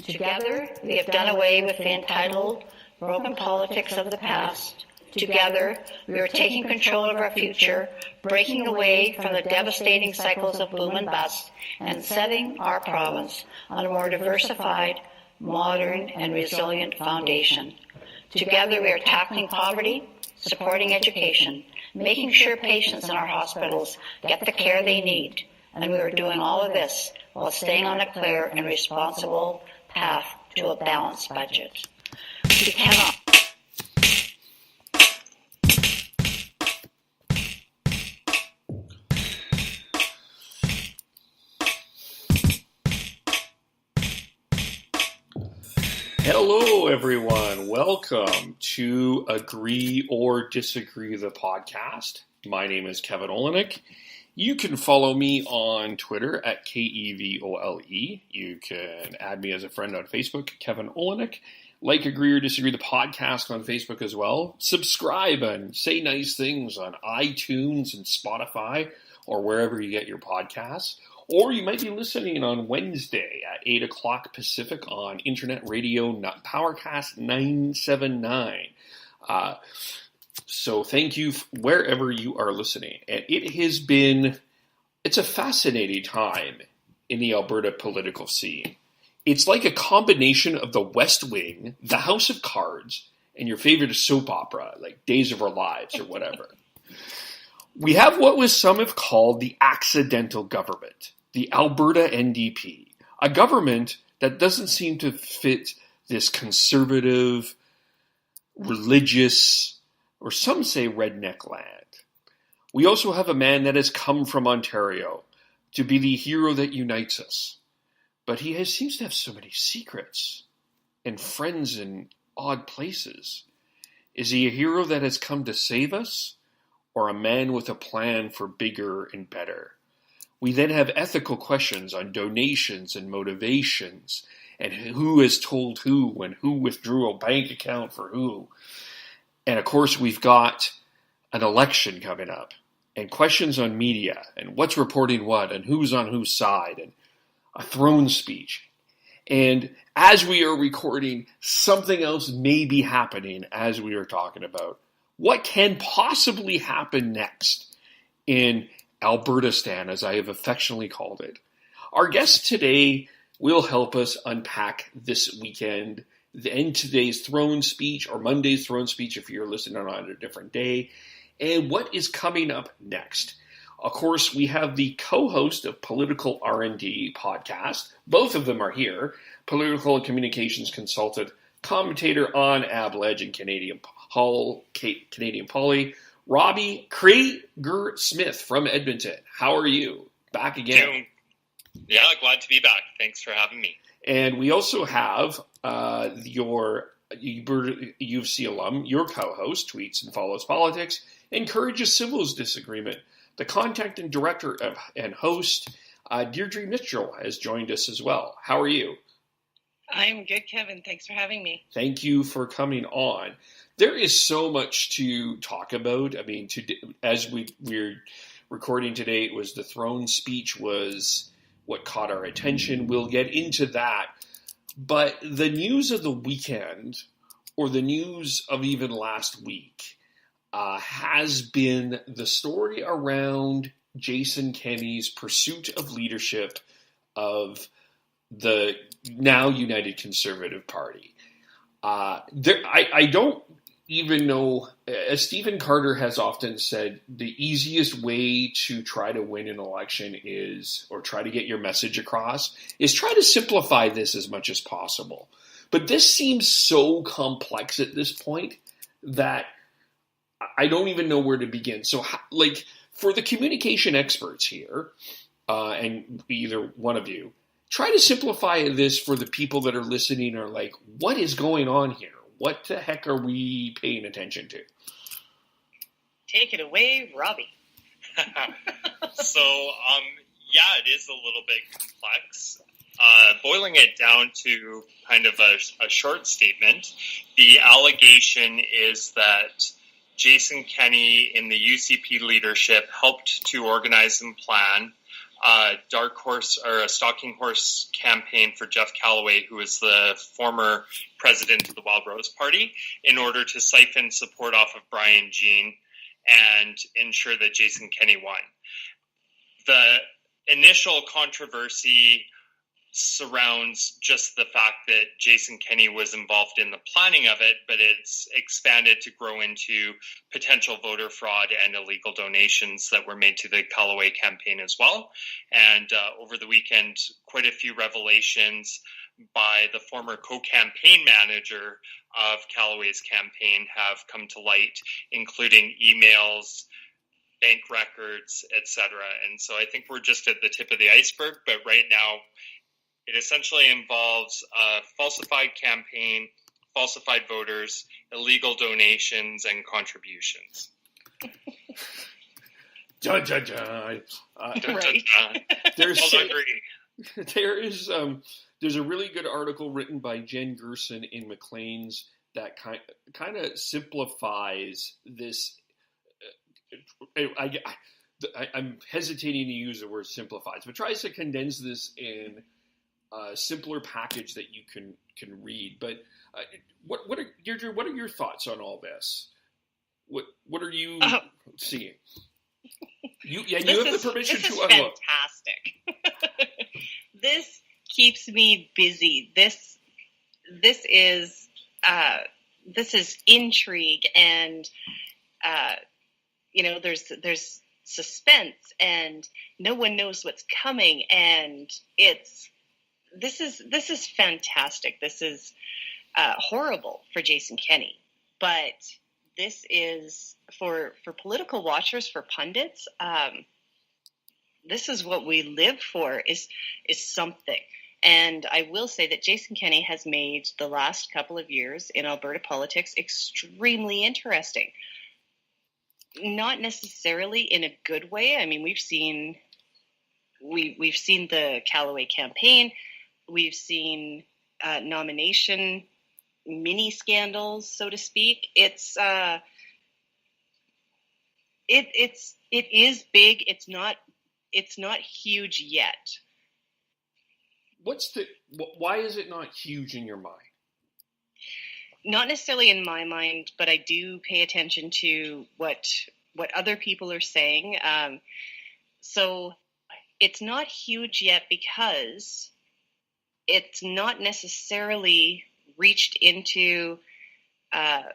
Together, we have done away with the entitled, broken politics of the past. Together, we are taking control of our future, breaking away from the devastating cycles of boom and bust, and setting our province on a more diversified, modern, and resilient foundation. Together, we are tackling poverty, supporting education, making sure patients in our hospitals get the care they need, and we are doing all of this while staying on a clear and responsible path to a balanced budget. We cannot. Hello, everyone. Welcome to Agree or Disagree, the podcast. My name is Kevin Olenek. You can follow me on Twitter at KEVOLE. You can add me as a friend on Facebook, Kevin Olenek. Like Agree or Disagree, the podcast on Facebook as well. Subscribe and say nice things on iTunes and Spotify or wherever you get your podcasts. Or you might be listening on Wednesday at 8 o'clock Pacific on Internet Radio Powercast 979. So thank you wherever you are listening. And it's a fascinating time in the Alberta political scene. It's like a combination of the West Wing, the House of Cards, and your favorite soap opera, like Days of Our Lives or whatever. We have what some have called the accidental government, the Alberta NDP, a government that doesn't seem to fit this conservative, religious, or some say redneck land. We also have a man that has come from Ontario to be the hero that unites us. But he seems to have so many secrets and friends in odd places. Is he a hero that has come to save us, or a man with a plan for bigger and better? We then have ethical questions on donations and motivations, and who has told who, and who withdrew a bank account for who. And of course, we've got an election coming up, and questions on media, and what's reporting what, and who's on whose side, and a throne speech. And as we are recording, something else may be happening as we are talking about what can possibly happen next in Albertistan, as I have affectionately called it. Our guest today will help us unpack this weekend and today's throne speech, or Monday's throne speech if you're listening on a different day, and what is coming up next. Of course, we have the co-host of Political R&D podcast. Both of them are here. Political and communications consultant, commentator on AbLedge and Canadian Poly, Robbie Kreger-Smith from Edmonton. How are you? Back again. Yeah, glad to be back. Thanks for having me. And we also have your U of C alum, your co-host, tweets and follows politics, encourages civil disagreement. The contact and director and host, Deidre Mitchell, has joined us as well. How are you? I'm good, Kevin. Thanks for having me. Thank you for coming on. There is so much to talk about. I mean, as we're recording today, it was the throne speech was what caught our attention. We'll get into that. But the news of the weekend, or the news of even last week, has been the story around Jason Kenney's pursuit of leadership of the now United Conservative Party. I don't even know, as Stephen Carter has often said, the easiest way to try to win an election is, or try to get your message across, is try to simplify this as much as possible. But this seems so complex at this point that I don't even know where to begin. So, for the communication experts here, and either one of you, try to simplify this for the people that are listening are like, what is going on here? What the heck are we paying attention to? Take it away, Robbie. So, it is a little bit complex. Boiling it down to kind of a short statement, the allegation is that Jason Kenney in the UCP leadership helped to organize and plan dark horse or a stalking horse campaign for Jeff Callaway, who is the former president of the Wild Rose Party, in order to siphon support off of Brian Jean and ensure that Jason Kenney won. The initial controversy surrounds just the fact that Jason Kenney was involved in the planning of it, but it's expanded to grow into potential voter fraud and illegal donations that were made to the Callaway campaign as well. And over the weekend, quite a few revelations by the former co-campaign manager of Callaway's campaign have come to light, including emails, bank records, etc. And so I think we're just at the tip of the iceberg, but right now it essentially involves a falsified campaign, falsified voters, illegal donations, and contributions. Dun, dun, dun. Right. There's a really good article written by Jen Gerson in Maclean's that kind of simplifies this. I'm hesitating to use the word simplifies, but tries to condense this in a simpler package that you can read. But Deidre, what are your thoughts on all this? What are you seeing? You have the permission to unload. Fantastic. This keeps me busy. This is intrigue, and there's suspense, and no one knows what's coming, and this is fantastic. This is horrible for Jason Kenney, but this is for political watchers, for pundits. This is what we live for, is something. And I will say that Jason Kenney has made the last couple of years in Alberta politics extremely interesting. Not necessarily in a good way. I mean, we've seen the Callaway campaign. We've seen nomination mini scandals, so to speak. It is big. It's not huge yet. Why is it not huge in your mind? Not necessarily in my mind, but I do pay attention to what other people are saying. So it's not huge yet because it's not necessarily reached into the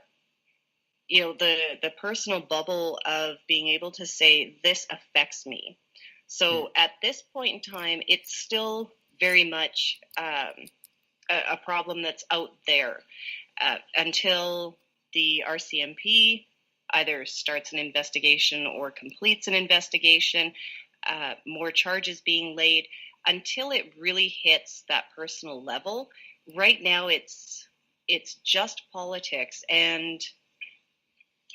personal bubble of being able to say this affects me. So at this point in time, it's still very much a problem that's out there until the RCMP either starts an investigation or completes an investigation, more charges being laid. Until it really hits that personal level, right now it's just politics, and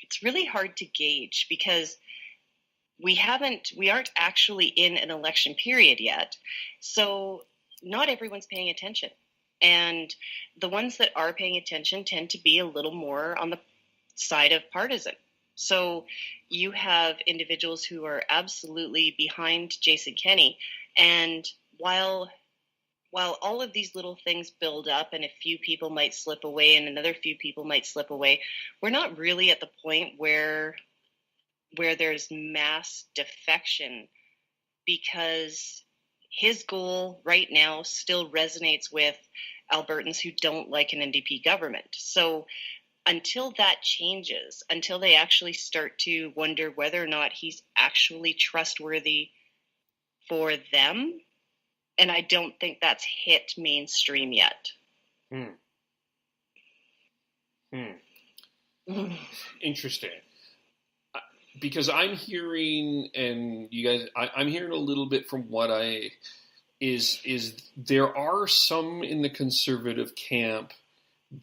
it's really hard to gauge because we aren't actually in an election period yet. So not everyone's paying attention. And the ones that are paying attention tend to be a little more on the side of partisan. So you have individuals who are absolutely behind Jason Kenney. And while all of these little things build up and a few people might slip away and another few people might slip away, we're not really at the point where there's mass defection, because his goal right now still resonates with Albertans who don't like an NDP government. So until that changes, until they actually start to wonder whether or not he's actually trustworthy for them, and I don't think that's hit mainstream yet. Interesting. Because I'm hearing, and you guys, I'm hearing a little bit from what is there are some in the conservative camp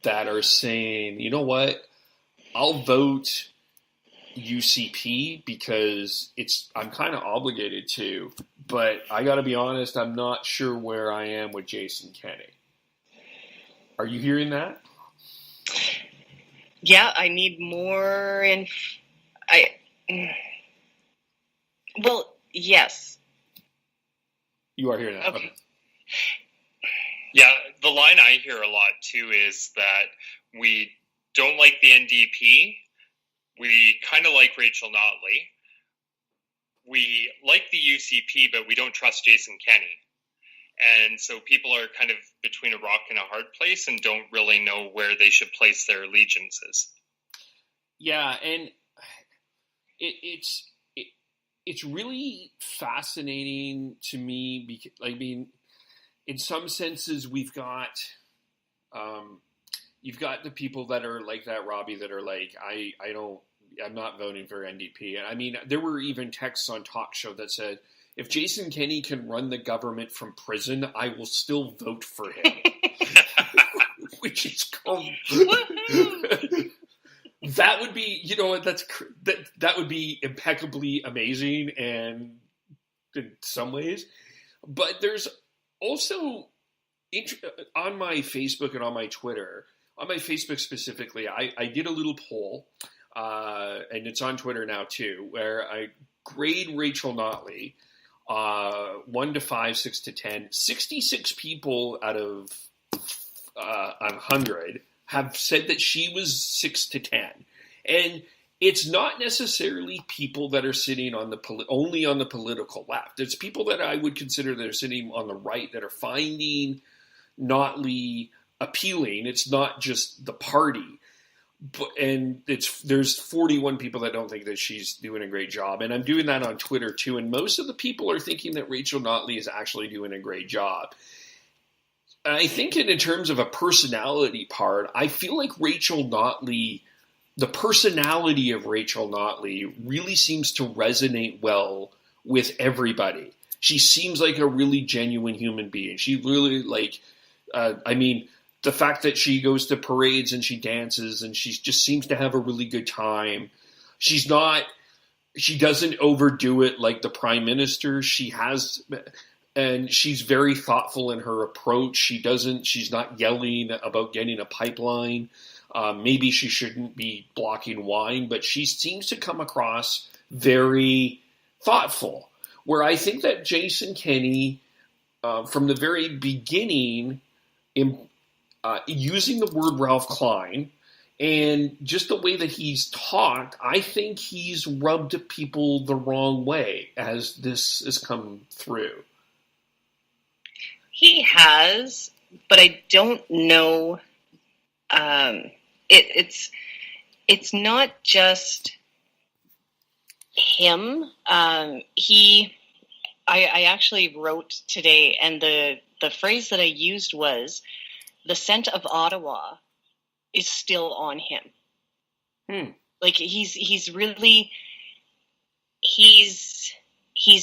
that are saying, you know what, I'll vote UCP because I'm kind of obligated to, but I got to be honest, I'm not sure where I am with Jason Kenney. Are you hearing that? Yeah, I need more well, yes. You are hearing that. Okay. Yeah, the line I hear a lot too is that we don't like the NDP. We kind of like Rachel Notley. We like the UCP, but we don't trust Jason Kenney. And so people are kind of between a rock and a hard place and don't really know where they should place their allegiances. Yeah, and it's really fascinating to me because, I mean, in some senses, we've got you've got the people that are like that, Robbie, that are like, I'm not voting for NDP. And I mean, there were even texts on Talk Show that said, if Jason Kenney can run the government from prison, I will still vote for him. Which is cool. That would be, you know, that would be impeccably amazing, and in some ways. But there's also on my Facebook and on my Twitter, on my Facebook specifically, I did a little poll, and it's on Twitter now too, where I grade Rachel Notley 1 to 5, 6 to 10. 66 people out of 100 have said that she was 6 to 10. And it's not necessarily people that are sitting on only on the political left. It's people that I would consider that are sitting on the right that are finding Notley appealing. It's not just the party. And there's 41 people that don't think that she's doing a great job. And I'm doing that on Twitter too. And most of the people are thinking that Rachel Notley is actually doing a great job. And I think in terms of a personality part, I feel like Rachel Notley, the personality of Rachel Notley really seems to resonate well with everybody. She seems like a really genuine human being. She really the fact that she goes to parades and she dances and she just seems to have a really good time. She doesn't overdo it like the prime minister. And she's very thoughtful in her approach. She's not yelling about getting a pipeline. Maybe she shouldn't be blocking wine, but she seems to come across very thoughtful. Where I think that Jason Kenney, from the very beginning, using the word Ralph Klein and just the way that he's talked, I think he's rubbed people the wrong way as this has come through. He has, but I don't know. It's not just him. I actually wrote today, and the phrase that I used was, the scent of Ottawa is still on him. Like he's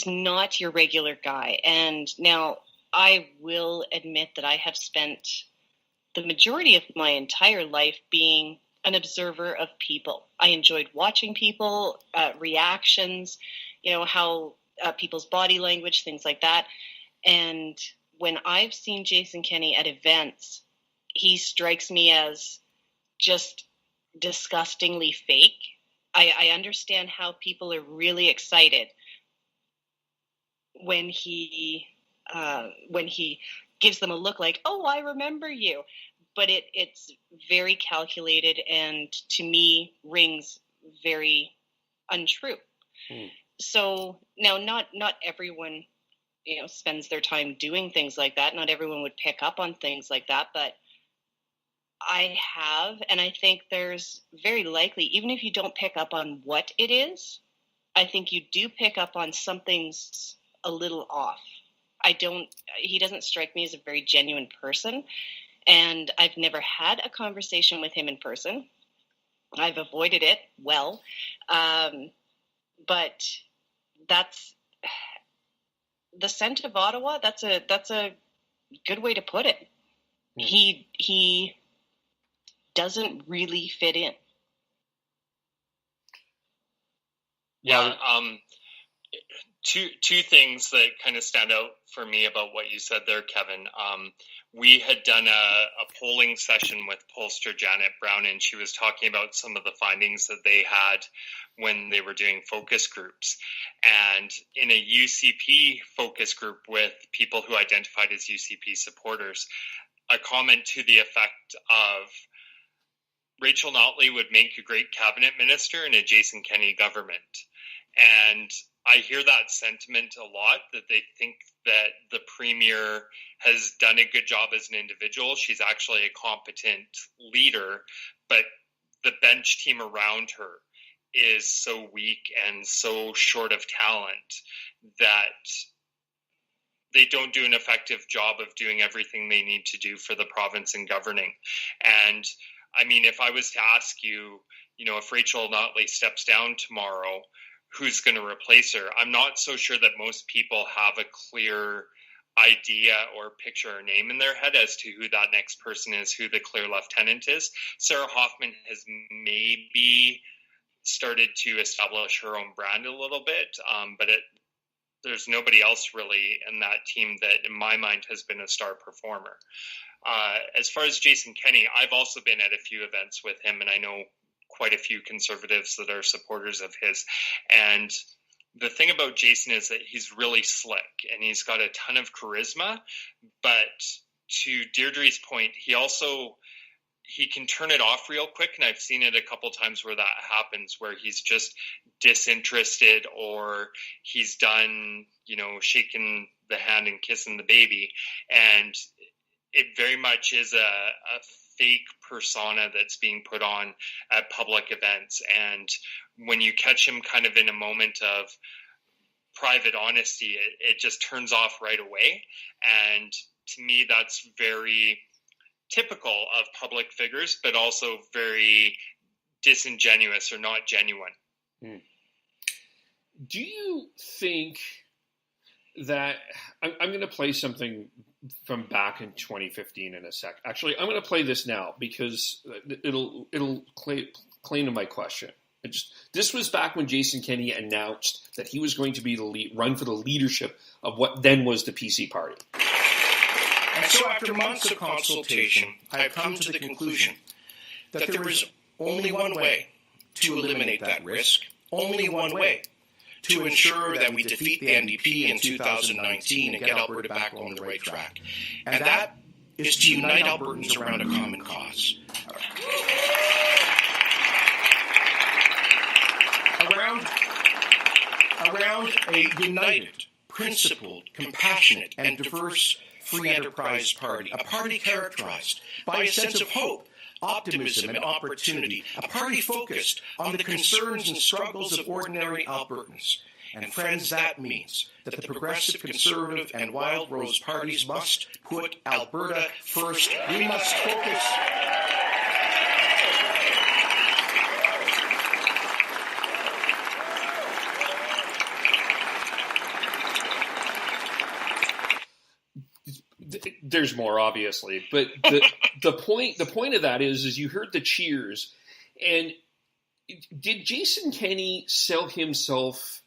not your regular guy. And now I will admit that I have spent the majority of my entire life being an observer of people. I enjoyed watching people, reactions, how people's body language, things like that. And when I've seen Jason Kenney at events, he strikes me as just disgustingly fake. I understand how people are really excited when he gives them a look like, oh, I remember you. But it's very calculated and to me rings very untrue. So now not everyone spends their time doing things like that. Not everyone would pick up on things like that, but I have, and I think there's very likely, even if you don't pick up on what it is, I think you do pick up on something's a little off. He doesn't strike me as a very genuine person, and I've never had a conversation with him in person. I've avoided it well, but that's the scent of Ottawa. That's a good way to put it. He doesn't really fit in. Yeah, Two things that kind of stand out for me about what you said there, Kevin. We had done a polling session with pollster Janet Brown, and she was talking about some of the findings that they had when they were doing focus groups. And in a UCP focus group with people who identified as UCP supporters, a comment to the effect of Rachel Notley would make a great cabinet minister in a Jason Kenney government. And I hear that sentiment a lot, that they think that the premier has done a good job as an individual. She's actually a competent leader, but the bench team around her is so weak and so short of talent that they don't do an effective job of doing everything they need to do for the province and governing. And I mean, if I was to ask you, if Rachel Notley steps down tomorrow, who's going to replace her? I'm not so sure that most people have a clear idea or picture or name in their head as to who that next person is, who the clear lieutenant is. Sarah Hoffman has maybe started to establish her own brand a little bit, but there's nobody else really in that team that, in my mind, has been a star performer. As far as Jason Kenney, I've also been at a few events with him, and I know quite a few Conservatives that are supporters of his. And the thing about Jason is that he's really slick and he's got a ton of charisma. But to Deirdre's point, he can turn it off real quick. And I've seen it a couple times where that happens, where he's just disinterested, or he's done, shaking the hand and kissing the baby. And it very much is a fake persona that's being put on at public events. And when you catch him kind of in a moment of private honesty, it just turns off right away. And to me, that's very typical of public figures, but also very disingenuous or not genuine. Do you think that I'm going to play something from back in 2015 in a sec? Actually, I'm going to play this now because it'll claim to my question. This was back when Jason Kenney announced that he was going to be run for the leadership of what then was the PC party. And so after months of consultation, I have come to the conclusion that there is only one way to eliminate that risk, only one way to ensure that we defeat the NDP in 2019 and get Alberta back on the right track. And that is to unite Albertans around a common cause. Around a united, principled, compassionate, and diverse free enterprise party, a party characterized by a sense of hope, optimism, and opportunity, a party focused on the concerns and struggles of ordinary Albertans. And friends, that means that the Progressive, Conservative, and Wild Rose parties must put Alberta first. We must focus. There's more, obviously, but the point of that is you heard the cheers, and did Jason Kenney sell himself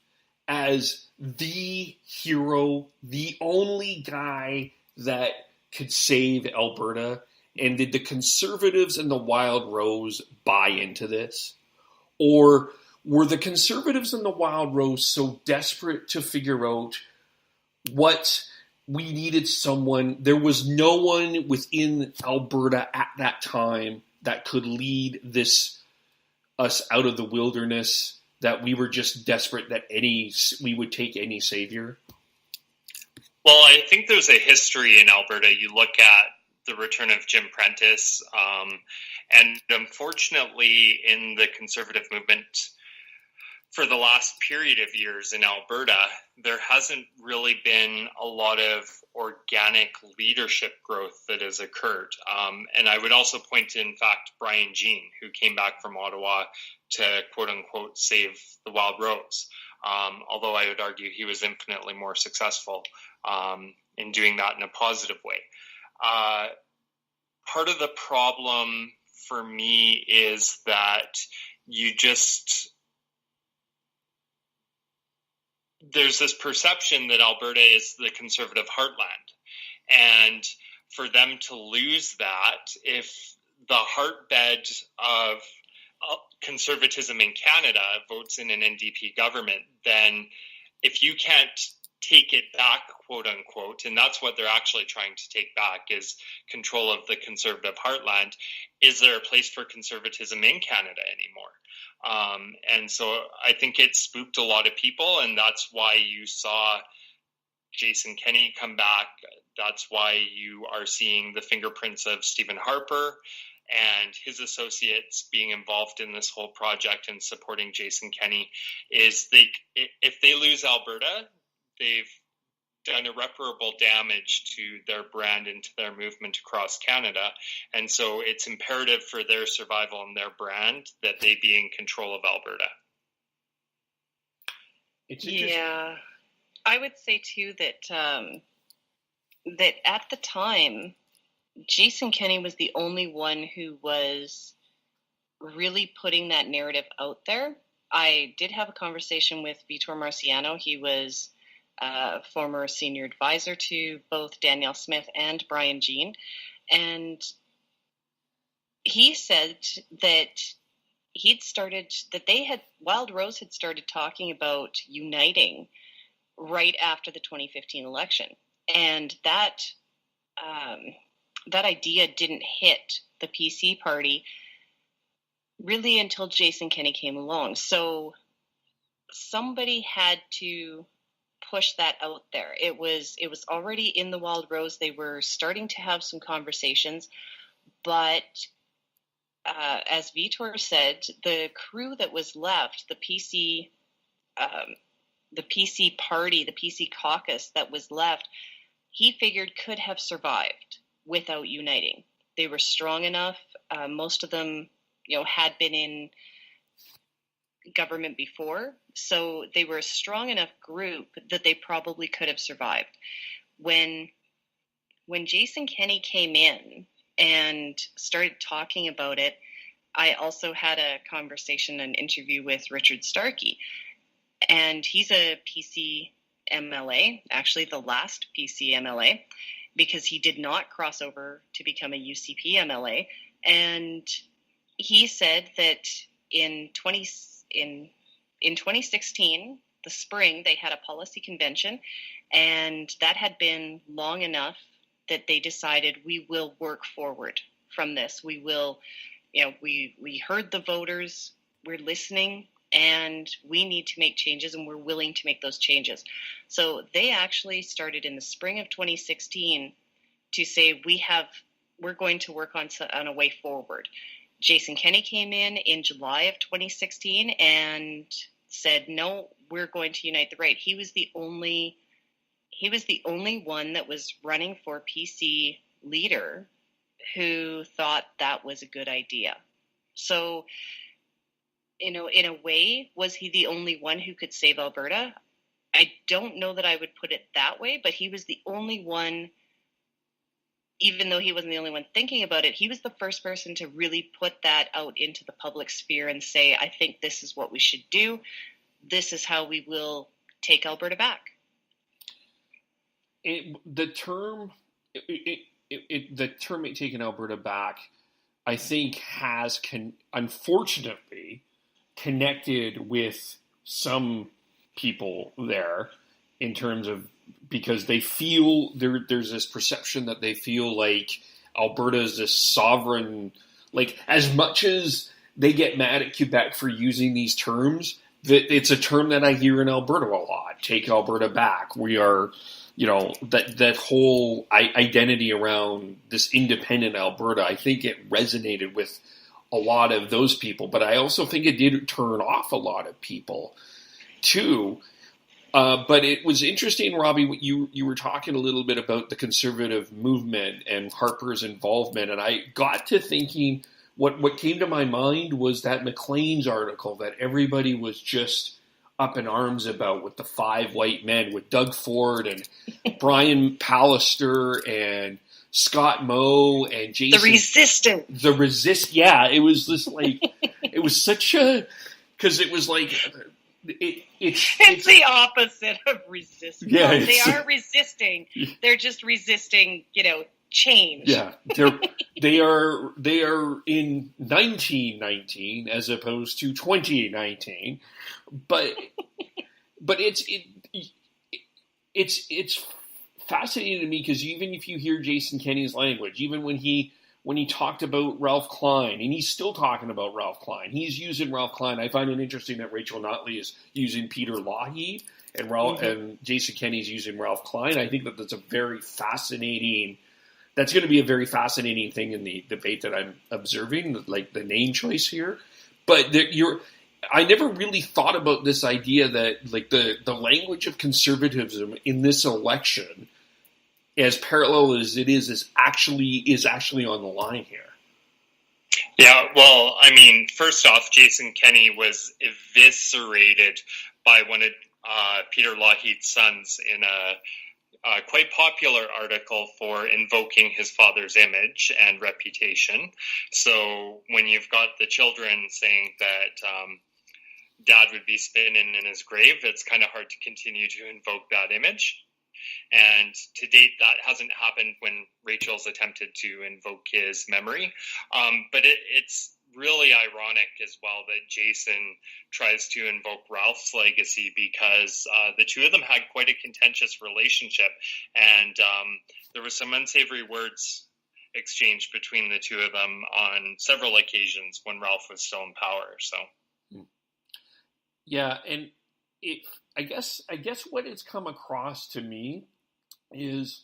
as the hero, the only guy that could save Alberta? And did the Conservatives and the Wild Rose buy into this? Or were the Conservatives and the Wild Rose so desperate to figure out what we needed someone? There was no one within Alberta at that time that could lead us out of the wilderness, that we were just desperate that we would take any savior? Well, I think there's a history in Alberta. You look at the return of Jim Prentice, and unfortunately in the Conservative movement for the last period of years in Alberta, there hasn't really been a lot of organic leadership growth that has occurred. And I would also point to, in fact, Brian Jean, who came back from Ottawa to, quote unquote, save the Wild Rose. Although I would argue he was infinitely more successful in doing that in a positive way. Part of the problem for me is that there's this perception that Alberta is the conservative heartland. And for them to lose that, if the heartbed of conservatism in Canada votes in an NDP government, then if you can't take it back, quote unquote, and that's what they're actually trying to take back, is control of the conservative heartland, is there a place for conservatism in Canada anymore? And so I think it spooked a lot of people, and that's why you saw Jason Kenney come back. That's why you are seeing the fingerprints of Stephen Harper and his associates being involved in this whole project and supporting Jason Kenney. Is if they lose Alberta, they've done irreparable damage to their brand and to their movement across Canada. And so it's imperative for their survival and their brand that they be in control of Alberta. Yeah. I would say too that that at the time, Jason Kenney was the only one who was really putting that narrative out there. I did have a conversation with Vitor Marciano. He was a former senior advisor to both Danielle Smith and Brian Jean. And he said that Wild Rose had started talking about uniting right after the 2015 election. And that idea didn't hit the PC party really until Jason Kenney came along. So somebody had to push that out there. It was already in the Wild Rose. They were starting to have some conversations, but as Vitor said, the crew that was left, the PC party, the PC caucus that was left, he figured could have survived without uniting. They were strong enough. Most of them, had been in government before, so they were a strong enough group that they probably could have survived. When Jason Kenney came in and started talking about it, I also had a conversation, an interview with Richard Starkey, and he's a PC MLA, actually the last PC MLA, because he did not cross over to become a UCP MLA. And he said that in 2016, the spring, they had a policy convention, and that had been long enough that they decided we will work forward from this. We will, we heard the voters, we're listening, and we need to make changes, and we're willing to make those changes. So they actually started in the spring of 2016 to say we're going to work on a way forward. Jason Kenney came in July of 2016 and said, no, we're going to unite the right. He was the only one that was running for PC leader who thought that was a good idea. So, in a way, was he the only one who could save Alberta? I don't know that I would put it that way, but he was the only one. Even though he wasn't the only one thinking about it, he was the first person to really put that out into the public sphere and say, I think this is what we should do. This is how we will take Alberta back. The term taking Alberta back, I think, has unfortunately connected with some people there in terms of, because they feel there's this perception that they feel like Alberta is this sovereign, like as much as they get mad at Quebec for using these terms, it's a term that I hear in Alberta a lot. Take Alberta back. We are, that whole identity around this independent Alberta, I think it resonated with a lot of those people, but I also think it did turn off a lot of people too. But it was interesting, Robbie, you were talking a little bit about the conservative movement and Harper's involvement, and I got to thinking what came to my mind was that Maclean's article that everybody was just up in arms about with the 5 white men, with Doug Ford and Brian Pallister and Scott Moe and Jason. The resistance. Yeah, it was just like, it was such a, because it was like, It's the opposite of resistance. Yeah, No, they are resisting. They're just resisting, change. Yeah, they are in 1919 as opposed to 2019, but it's fascinating to me because even if you hear Jason Kenney's language, even when he talked about Ralph Klein, and he's still talking about Ralph Klein, he's using Ralph Klein. I find it interesting that Rachel Notley is using Peter Lougheed and Jason Kenney's using Ralph Klein. I think that's going to be a very fascinating thing in the debate that I'm observing, like the name choice here. But I never really thought about this idea that like the language of conservatism in this election, as parallel as it is actually on the line here. Yeah, well, I mean, first off, Jason Kenney was eviscerated by one of Peter Lougheed's sons in a quite popular article for invoking his father's image and reputation. So when you've got the children saying that dad would be spinning in his grave, it's kind of hard to continue to invoke that image. And to date, that hasn't happened when Rachel's attempted to invoke his memory. But it's really ironic as well that Jason tries to invoke Ralph's legacy because the two of them had quite a contentious relationship, and there were some unsavory words exchanged between the two of them on several occasions when Ralph was still in power. So, yeah, and I guess what it's come across to me is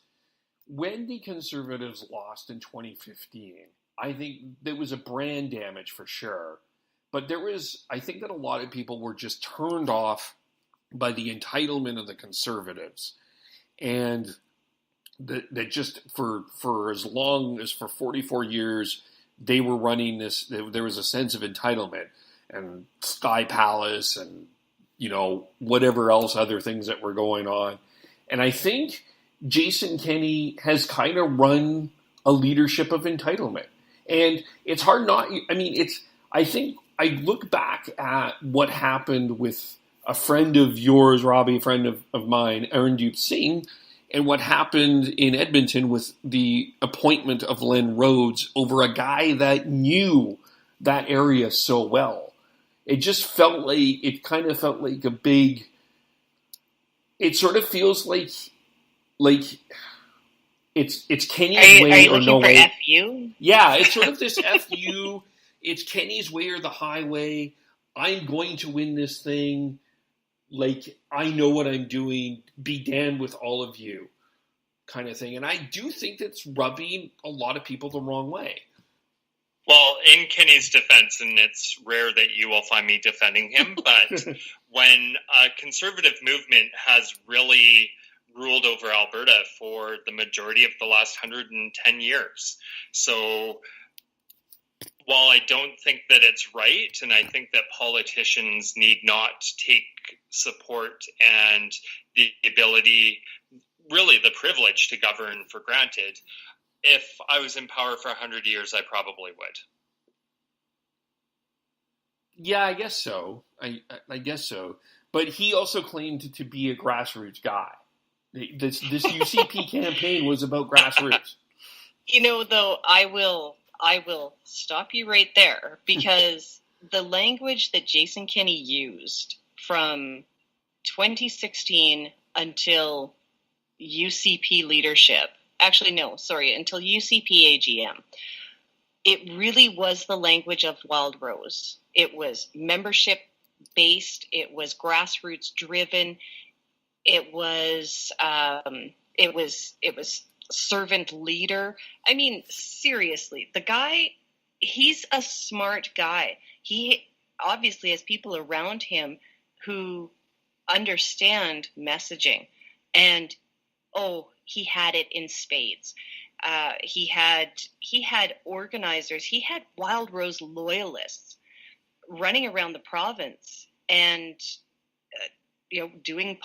when the Conservatives lost in 2015. I think there was a brand damage for sure, but I think that a lot of people were just turned off by the entitlement of the Conservatives, and that just for as long as for 44 years they were running this. There was a sense of entitlement and Sky Palace and whatever else other things that were going on, and I think Jason Kenney has kind of run a leadership of entitlement. And it's hard I think I look back at what happened with a friend of yours, Robbie, a friend of mine, Arundeep Singh, and what happened in Edmonton with the appointment of Len Rhodes over a guy that knew that area so well. It kind of felt like a big, it sort of feels like it's Kenney's way or no way. FU? Yeah, it's sort of this FU. It's Kenney's way or the highway. I'm going to win this thing. Like, I know what I'm doing. Be damned with all of you, kind of thing. And I do think that's rubbing a lot of people the wrong way. Well, in Kenney's defense, and it's rare that you will find me defending him, but when a conservative movement has really ruled over Alberta for the majority of the last 110 years. So while I don't think that it's right, and I think that politicians need not take support and the ability, really the privilege to govern for granted, if I was in power for 100 years, I probably would. Yeah, I guess so. I guess so. But he also claimed to be a grassroots guy. This UCP campaign was about grassroots. Though, I will stop you right there, because the language that Jason Kenney used from 2016 until UCP leadership, until UCP AGM, it really was the language of Wild Rose. It was membership based. It was grassroots driven. It was servant leader. I mean, seriously, the guy, he's a smart guy. He obviously has people around him who understand messaging, and he had it in spades. He had organizers. He had Wild Rose loyalists running around the province and doing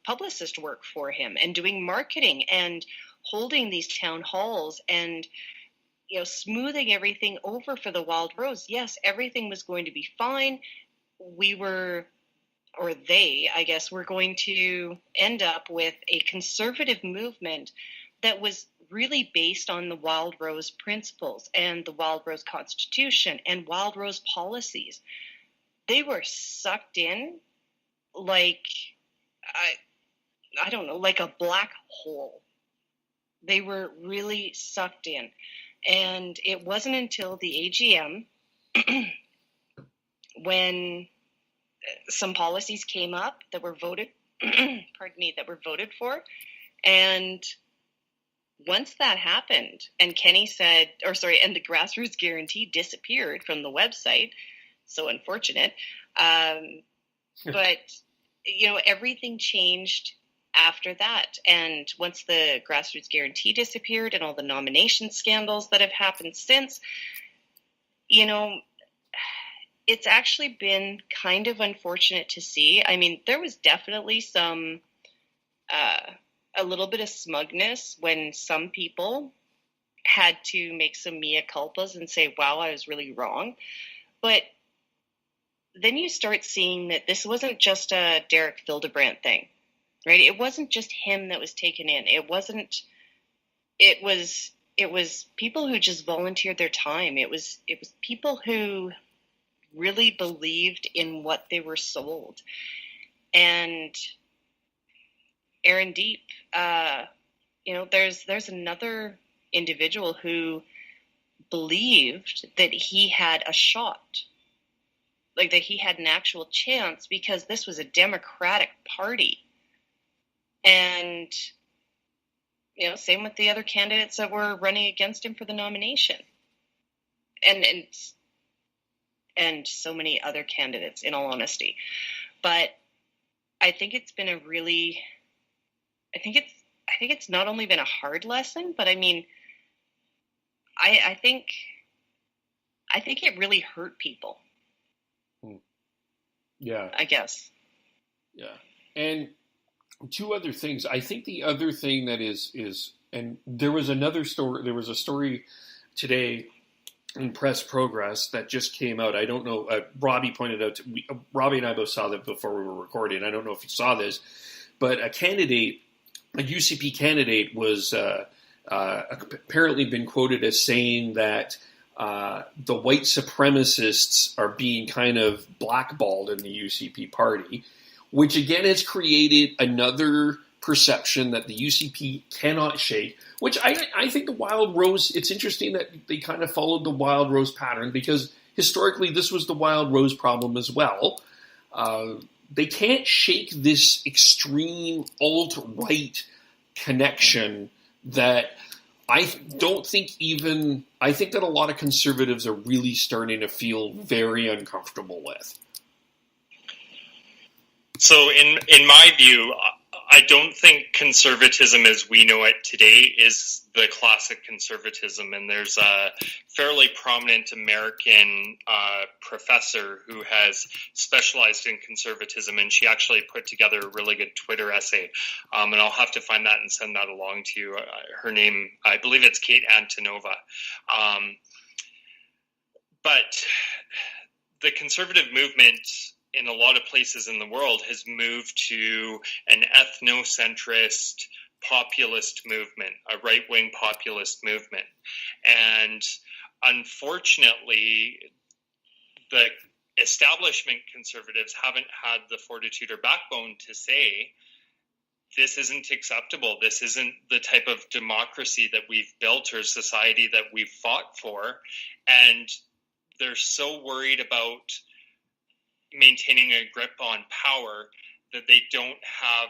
publicist work for him and doing marketing and holding these town halls and smoothing everything over for the Wild Rose. Yes, everything was going to be fine. we were, or they, I guess, were going to end up with a conservative movement that was really based on the Wild Rose principles and the Wild Rose Constitution and Wild Rose policies. They were sucked in like, I don't know, like a black hole. They were really sucked in. And it wasn't until the AGM when some policies came up that were voted, that were voted for. And once that happened, and Kenney said, and the grassroots guarantee disappeared from the website, so unfortunate. But, everything changed after that. And once the grassroots guarantee disappeared and all the nomination scandals that have happened since, it's actually been kind of unfortunate to see. I mean, there was definitely some, a little bit of smugness when some people had to make some mea culpas and say, wow, I was really wrong. But then you start seeing that this wasn't just a Derek Fildebrandt thing, right? It wasn't just him that was taken in. It was people who just volunteered their time. It was people who really believed in what they were sold. And Aaron Deep, there's another individual who believed that he had a shot, like that he had an actual chance because this was a Democratic Party. And, same with the other candidates that were running against him for the nomination. And so many other candidates, in all honesty. But I think it's been I think it's not only been a hard lesson, but I mean, I think it really hurt people. Yeah. I guess. Yeah. And two other things. I think the other thing that is, and there was a story today in Press Progress that just came out. I don't know. Robbie pointed out, Robbie and I both saw that before we were recording. I don't know if you saw this, but a UCP candidate was apparently been quoted as saying that the white supremacists are being kind of blackballed in the UCP party, which again has created another perception that the UCP cannot shake, which I think the Wild Rose, it's interesting that they kind of followed the Wild Rose pattern because historically this was the Wild Rose problem as well. They can't shake this extreme alt-right connection that I think that a lot of conservatives are really starting to feel very uncomfortable with. So in my view, I don't think conservatism as we know it today is the classic conservatism. And there's a fairly prominent American professor who has specialized in conservatism, and she actually put together a really good Twitter essay. And I'll have to find that and send that along to you. Her name, I believe it's Kate Antonova. But the conservative movement in a lot of places in the world has moved to an ethnocentrist populist movement, a right-wing populist movement. And unfortunately, the establishment conservatives haven't had the fortitude or backbone to say, this isn't acceptable. This isn't the type of democracy that we've built or society that we've fought for. And they're so worried about maintaining a grip on power that they don't have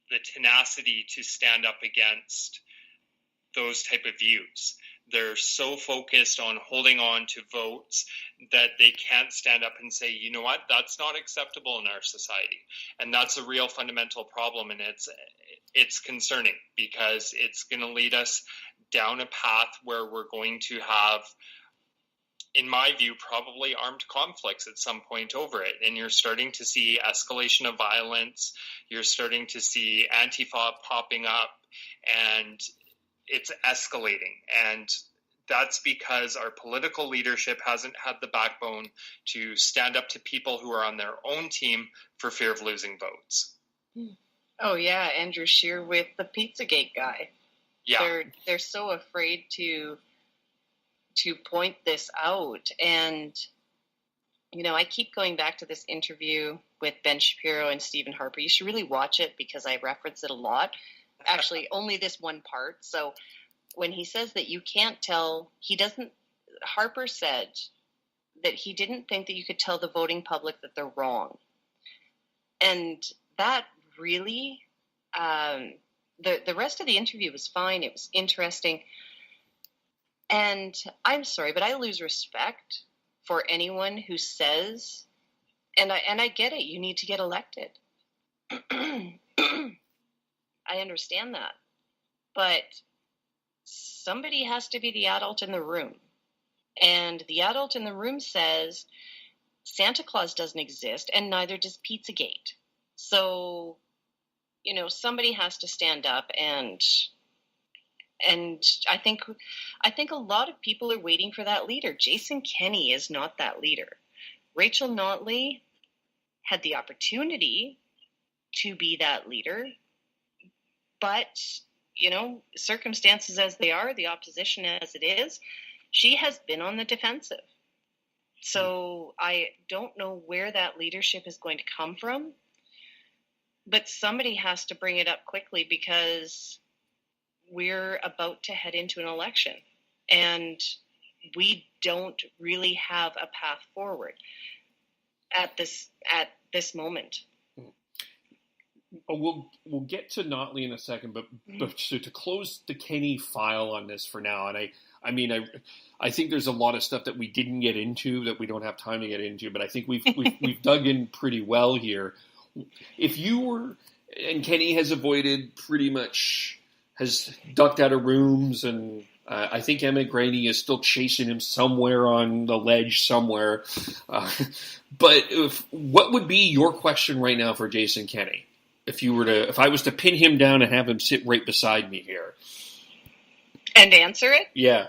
the tenacity to stand up against those type of views. They're so focused on holding on to votes that they can't stand up and say, you know what, that's not acceptable in our society. And that's a real fundamental problem. And it's concerning because it's going to lead us down a path where we're going to have, in my view, probably armed conflicts at some point over it. And you're starting to see escalation of violence. You're starting to see Antifa popping up, and it's escalating. And that's because our political leadership hasn't had the backbone to stand up to people who are on their own team for fear of losing votes. Oh yeah, Andrew Scheer with the Pizzagate guy. Yeah. They're so afraid to point this out. And, I keep going back to this interview with Ben Shapiro and Stephen Harper. You should really watch it because I reference it a lot. Actually, only this one part. So when he says that you can't tell, Harper said that he didn't think that you could tell the voting public that they're wrong. And that really, the rest of the interview was fine. It was interesting. And I'm sorry, but I lose respect for anyone who says, and I get it, you need to get elected. I understand that. But somebody has to be the adult in the room. And the adult in the room says Santa Claus doesn't exist, and neither does Pizzagate. So, somebody has to stand up, and I think a lot of people are waiting for that leader. Jason Kenney is not that leader. Rachel Notley had the opportunity to be that leader, but circumstances as they are, the opposition as it is, she has been on the defensive. So I don't know where that leadership is going to come from, but somebody has to bring it up quickly because we're about to head into an election and we don't really have a path forward at this moment. We'll get to Notley in a second, but to close the Kenney file on this for now, and I think there's a lot of stuff that we didn't get into that we don't have time to get into, but I think we've dug in pretty well here. If you were, and Kenney has ducked out of rooms, and I think Emma Graney is still chasing him somewhere on the ledge somewhere. But what would be your question right now for Jason Kenney? If I was to pin him down and have him sit right beside me here. And answer it? Yeah.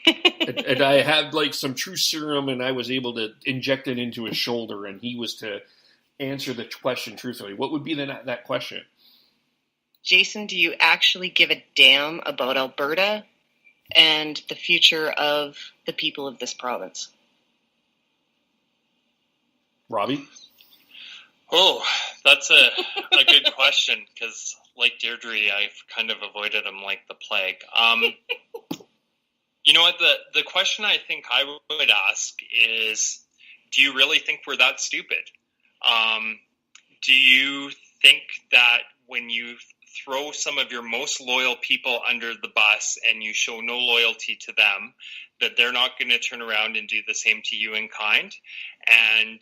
and I had some true serum and I was able to inject it into his shoulder and he was to answer the question truthfully. What would be that question? Jason, do you actually give a damn about Alberta and the future of the people of this province? Robbie? Oh, that's a good question because, like Deirdre, I've kind of avoided him like the plague. You know what? The question I think I would ask is, do you really think we're that stupid? Do you think that when you throw some of your most loyal people under the bus and you show no loyalty to them, that they're not going to turn around and do the same to you in kind? And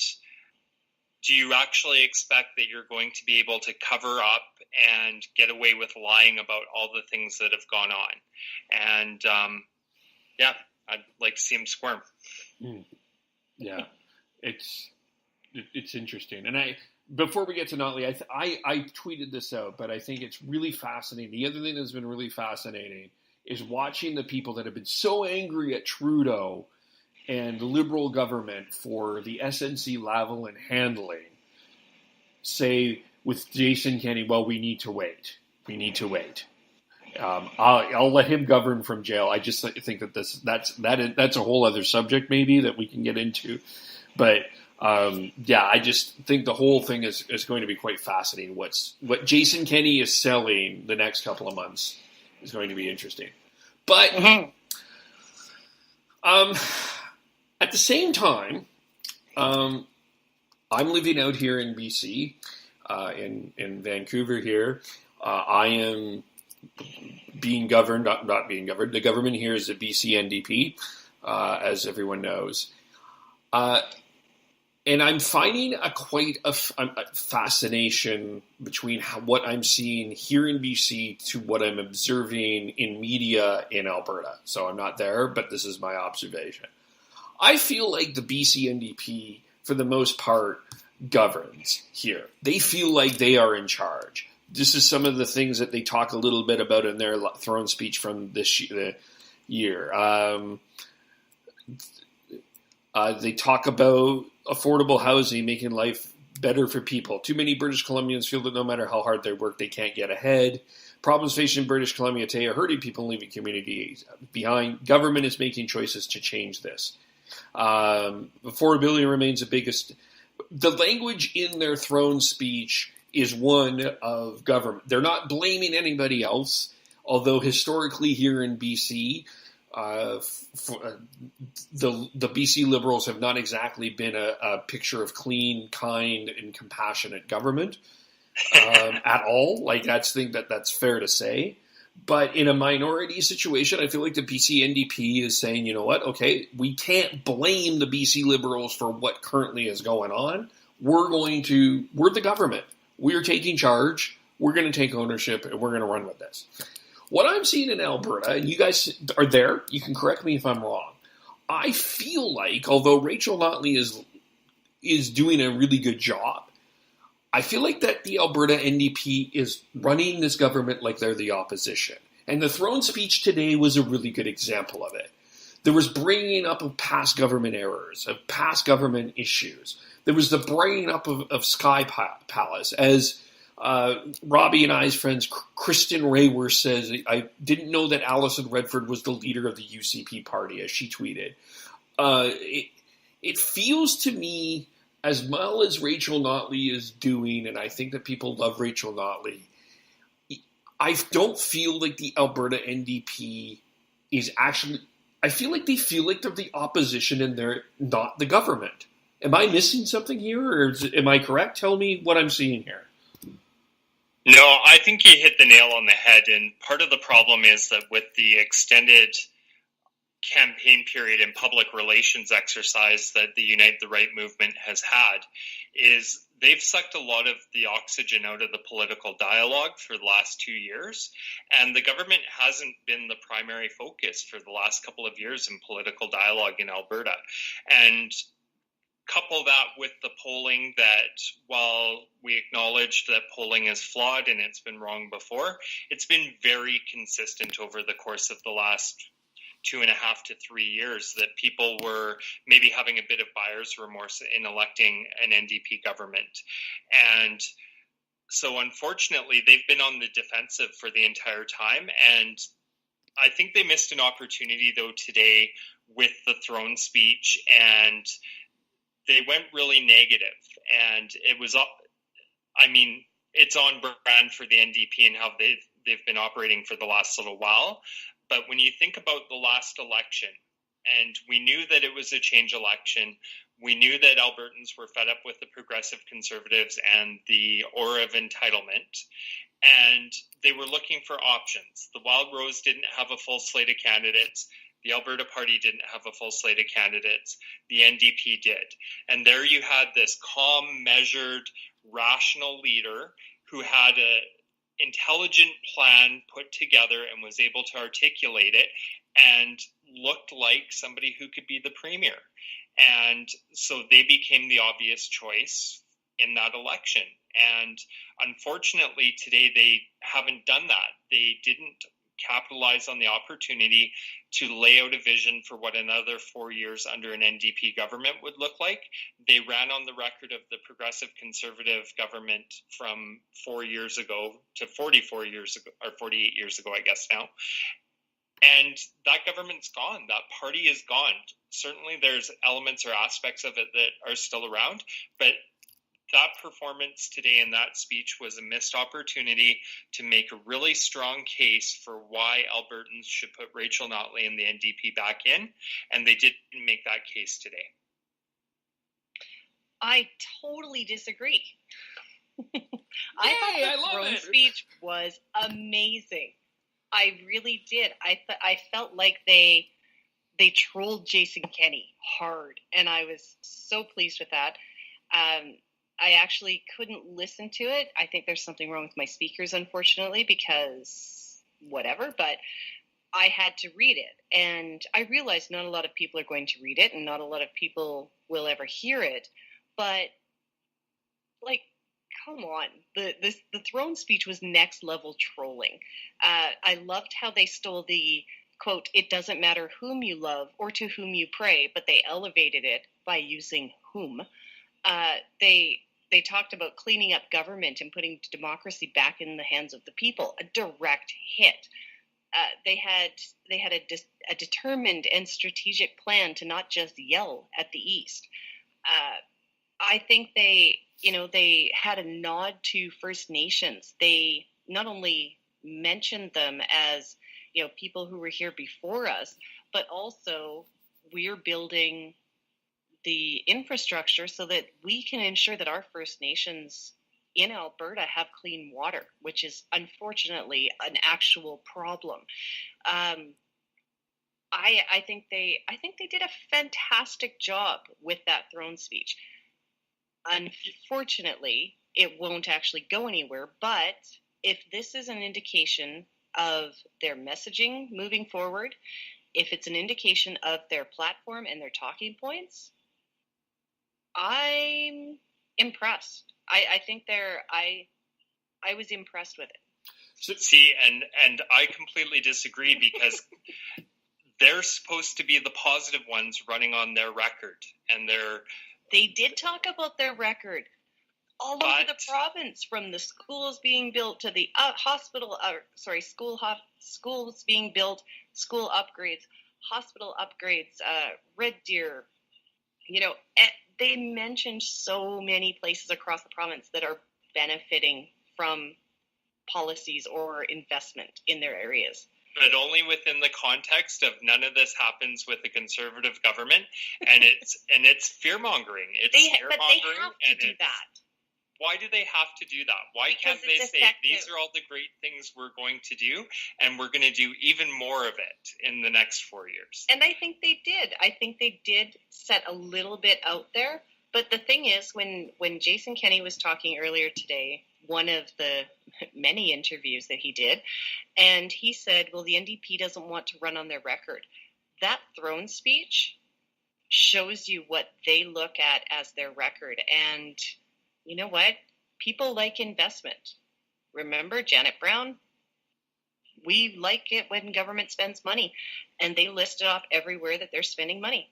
do you actually expect that you're going to be able to cover up and get away with lying about all the things that have gone on? And I'd like to see him squirm. Yeah, it's interesting. And before we get to Notley, I tweeted this out, but I think it's really fascinating. The other thing that's been really fascinating is watching the people that have been so angry at Trudeau and the Liberal government for the SNC Lavalin and handling say with Jason Kenney, well, we need to wait. We need to wait. I'll let him govern from jail. I just think that that's a whole other subject maybe that we can get into. But I just think the whole thing is going to be quite fascinating. What Jason Kenney is selling the next couple of months is going to be interesting. But at the same time, I'm living out here in BC, in Vancouver here. I am being governed, not being governed. The government here is the BC NDP, as everyone knows. And I'm finding quite a fascination between what I'm seeing here in BC to what I'm observing in media in Alberta. So I'm not there, but this is my observation. I feel like the BC NDP, for the most part, governs here. They feel like they are in charge. This is some of the things that they talk a little bit about in their throne speech from year. They talk about affordable housing, making life better for people. Too many British Columbians feel that no matter how hard they work, they can't get ahead. Problems facing British Columbia today are hurting people and leaving communities behind. Government is making choices to change this. Affordability remains the biggest. The language in their throne speech is one of government. They're not blaming anybody else, although historically here in BC, the BC Liberals have not exactly been a picture of clean, kind, and compassionate government at all. Like that's fair to say. But in a minority situation, I feel like the BC NDP is saying, you know what, okay, we can't blame the BC Liberals for what currently is going on. We're the government. We're taking charge. We're going to take ownership, and we're going to run with this. What I'm seeing in Alberta, and you guys are there, you can correct me if I'm wrong. I feel like, although Rachel Notley is doing a really good job, I feel like that the Alberta NDP is running this government like they're the opposition. And the throne speech today was a really good example of it. There was bringing up of past government errors, of past government issues. There was the bringing up of Sky Palace. As Robbie and I's friends, Kristen Rayworth says, I didn't know that Alison Redford was the leader of the UCP party, as she tweeted. It feels to me, as well as Rachel Notley is doing, and I think that people love Rachel Notley, I don't feel like the Alberta NDP is actually... I feel like they feel like they're the opposition and they're not the government. Am I missing something here, or am I correct? Tell me what I'm seeing here. No, I think you hit the nail on the head, and part of the problem is that with the extended campaign period and public relations exercise that the Unite the Right movement has had, is they've sucked a lot of the oxygen out of the political dialogue for the last 2 years, and the government hasn't been the primary focus for the last couple of years in political dialogue in Alberta. And couple that with the polling that, while we acknowledge that polling is flawed and it's been wrong before, it's been very consistent over the course of the last 2.5 to 3 years that people were maybe having a bit of buyer's remorse in electing an NDP government. And so unfortunately, they've been on the defensive for the entire time. And I think they missed an opportunity, though, today with the throne speech, and they went really negative. And it was, I mean, it's on brand for the NDP and how they've been operating for the last little while. But when you think about the last election, and we knew that it was a change election, we knew that Albertans were fed up with the progressive conservatives and the aura of entitlement, and they were looking for options. The Wild Rose didn't have a full slate of candidates. The Alberta Party didn't have a full slate of candidates. The NDP did. And there you had this calm, measured, rational leader who had a intelligent plan put together and was able to articulate it and looked like somebody who could be the premier. And so they became the obvious choice in that election. And unfortunately, today they haven't done that. They didn't capitalize on the opportunity to lay out a vision for what another 4 years under an NDP government would look like. They ran on the record of the progressive conservative government from 4 years ago to 44 years ago, or 48 years ago, I guess now. And that government's gone. That party is gone. Certainly there's elements or aspects of it that are still around, but that performance today in that speech was a missed opportunity to make a really strong case for why Albertans should put Rachel Notley and the NDP back in, and they didn't make that case today. I totally disagree. I thought the throne speech was amazing. I really did. I felt like they trolled Jason Kenney hard, and I was so pleased with that. I actually couldn't listen to it. I think there's something wrong with my speakers, unfortunately, because whatever, but I had to read it. And I realized not a lot of people are going to read it, and not a lot of people will ever hear it. But, like, come on. The throne speech was next level trolling. I loved how they stole the quote, "It doesn't matter whom you love or to whom you pray," but they elevated it by using whom. They talked about cleaning up government and putting democracy back in the hands of the people, a direct hit. They had a determined and strategic plan to not just yell at the East. I think they had a nod to First Nations. They not only mentioned them as, people who were here before us, but also we're building the infrastructure so that we can ensure that our First Nations in Alberta have clean water, which is unfortunately an actual problem. I think they did a fantastic job with that throne speech. Unfortunately, it won't actually go anywhere, but if this is an indication of their messaging moving forward, if it's an indication of their platform and their talking points, I'm impressed. I think I was impressed with it. So, see, and I completely disagree, because they're supposed to be the positive ones running on their record, and they did talk about their record all over the province, from the schools being built to the schools being built, school upgrades, hospital upgrades, Red Deer. They mentioned so many places across the province that are benefiting from policies or investment in their areas. But only within the context of none of this happens with a Conservative government, and it's fear-mongering. But they have to do that. Why do they have to do that? Why can't they say, these are all the great things we're going to do, and we're going to do even more of it in the next 4 years? And I think they did. I think they did set a little bit out there. But the thing is, when Jason Kenney was talking earlier today, one of the many interviews that he did, and he said, well, the NDP doesn't want to run on their record. That throne speech shows you what they look at as their record. And you know what? People like investment. Remember Janet Brown? We like it when government spends money, and they listed off everywhere that they're spending money,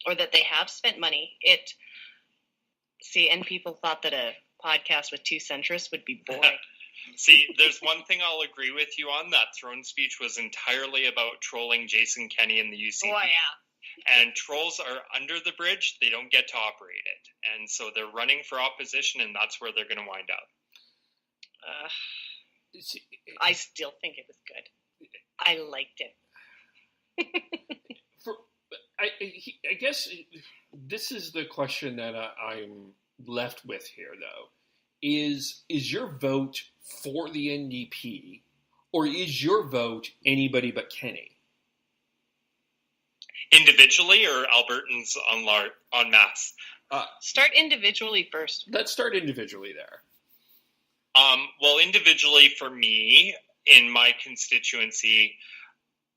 or that they have spent money. And people thought that a podcast with two centrists would be boring. See, there's one thing I'll agree with you on. That throne speech was entirely about trolling Jason Kenney and the UCP. Oh, yeah. And trolls are under the bridge. They don't get to operate it. And so they're running for opposition, and that's where they're going to wind up. I still think it was good. I liked it. I guess this is the question that I'm left with here, though. Is your vote for the NDP, or is your vote anybody but Kenney? Individually, or Albertans en masse? Start individually first. Let's start individually there. Well, individually for me, in my constituency,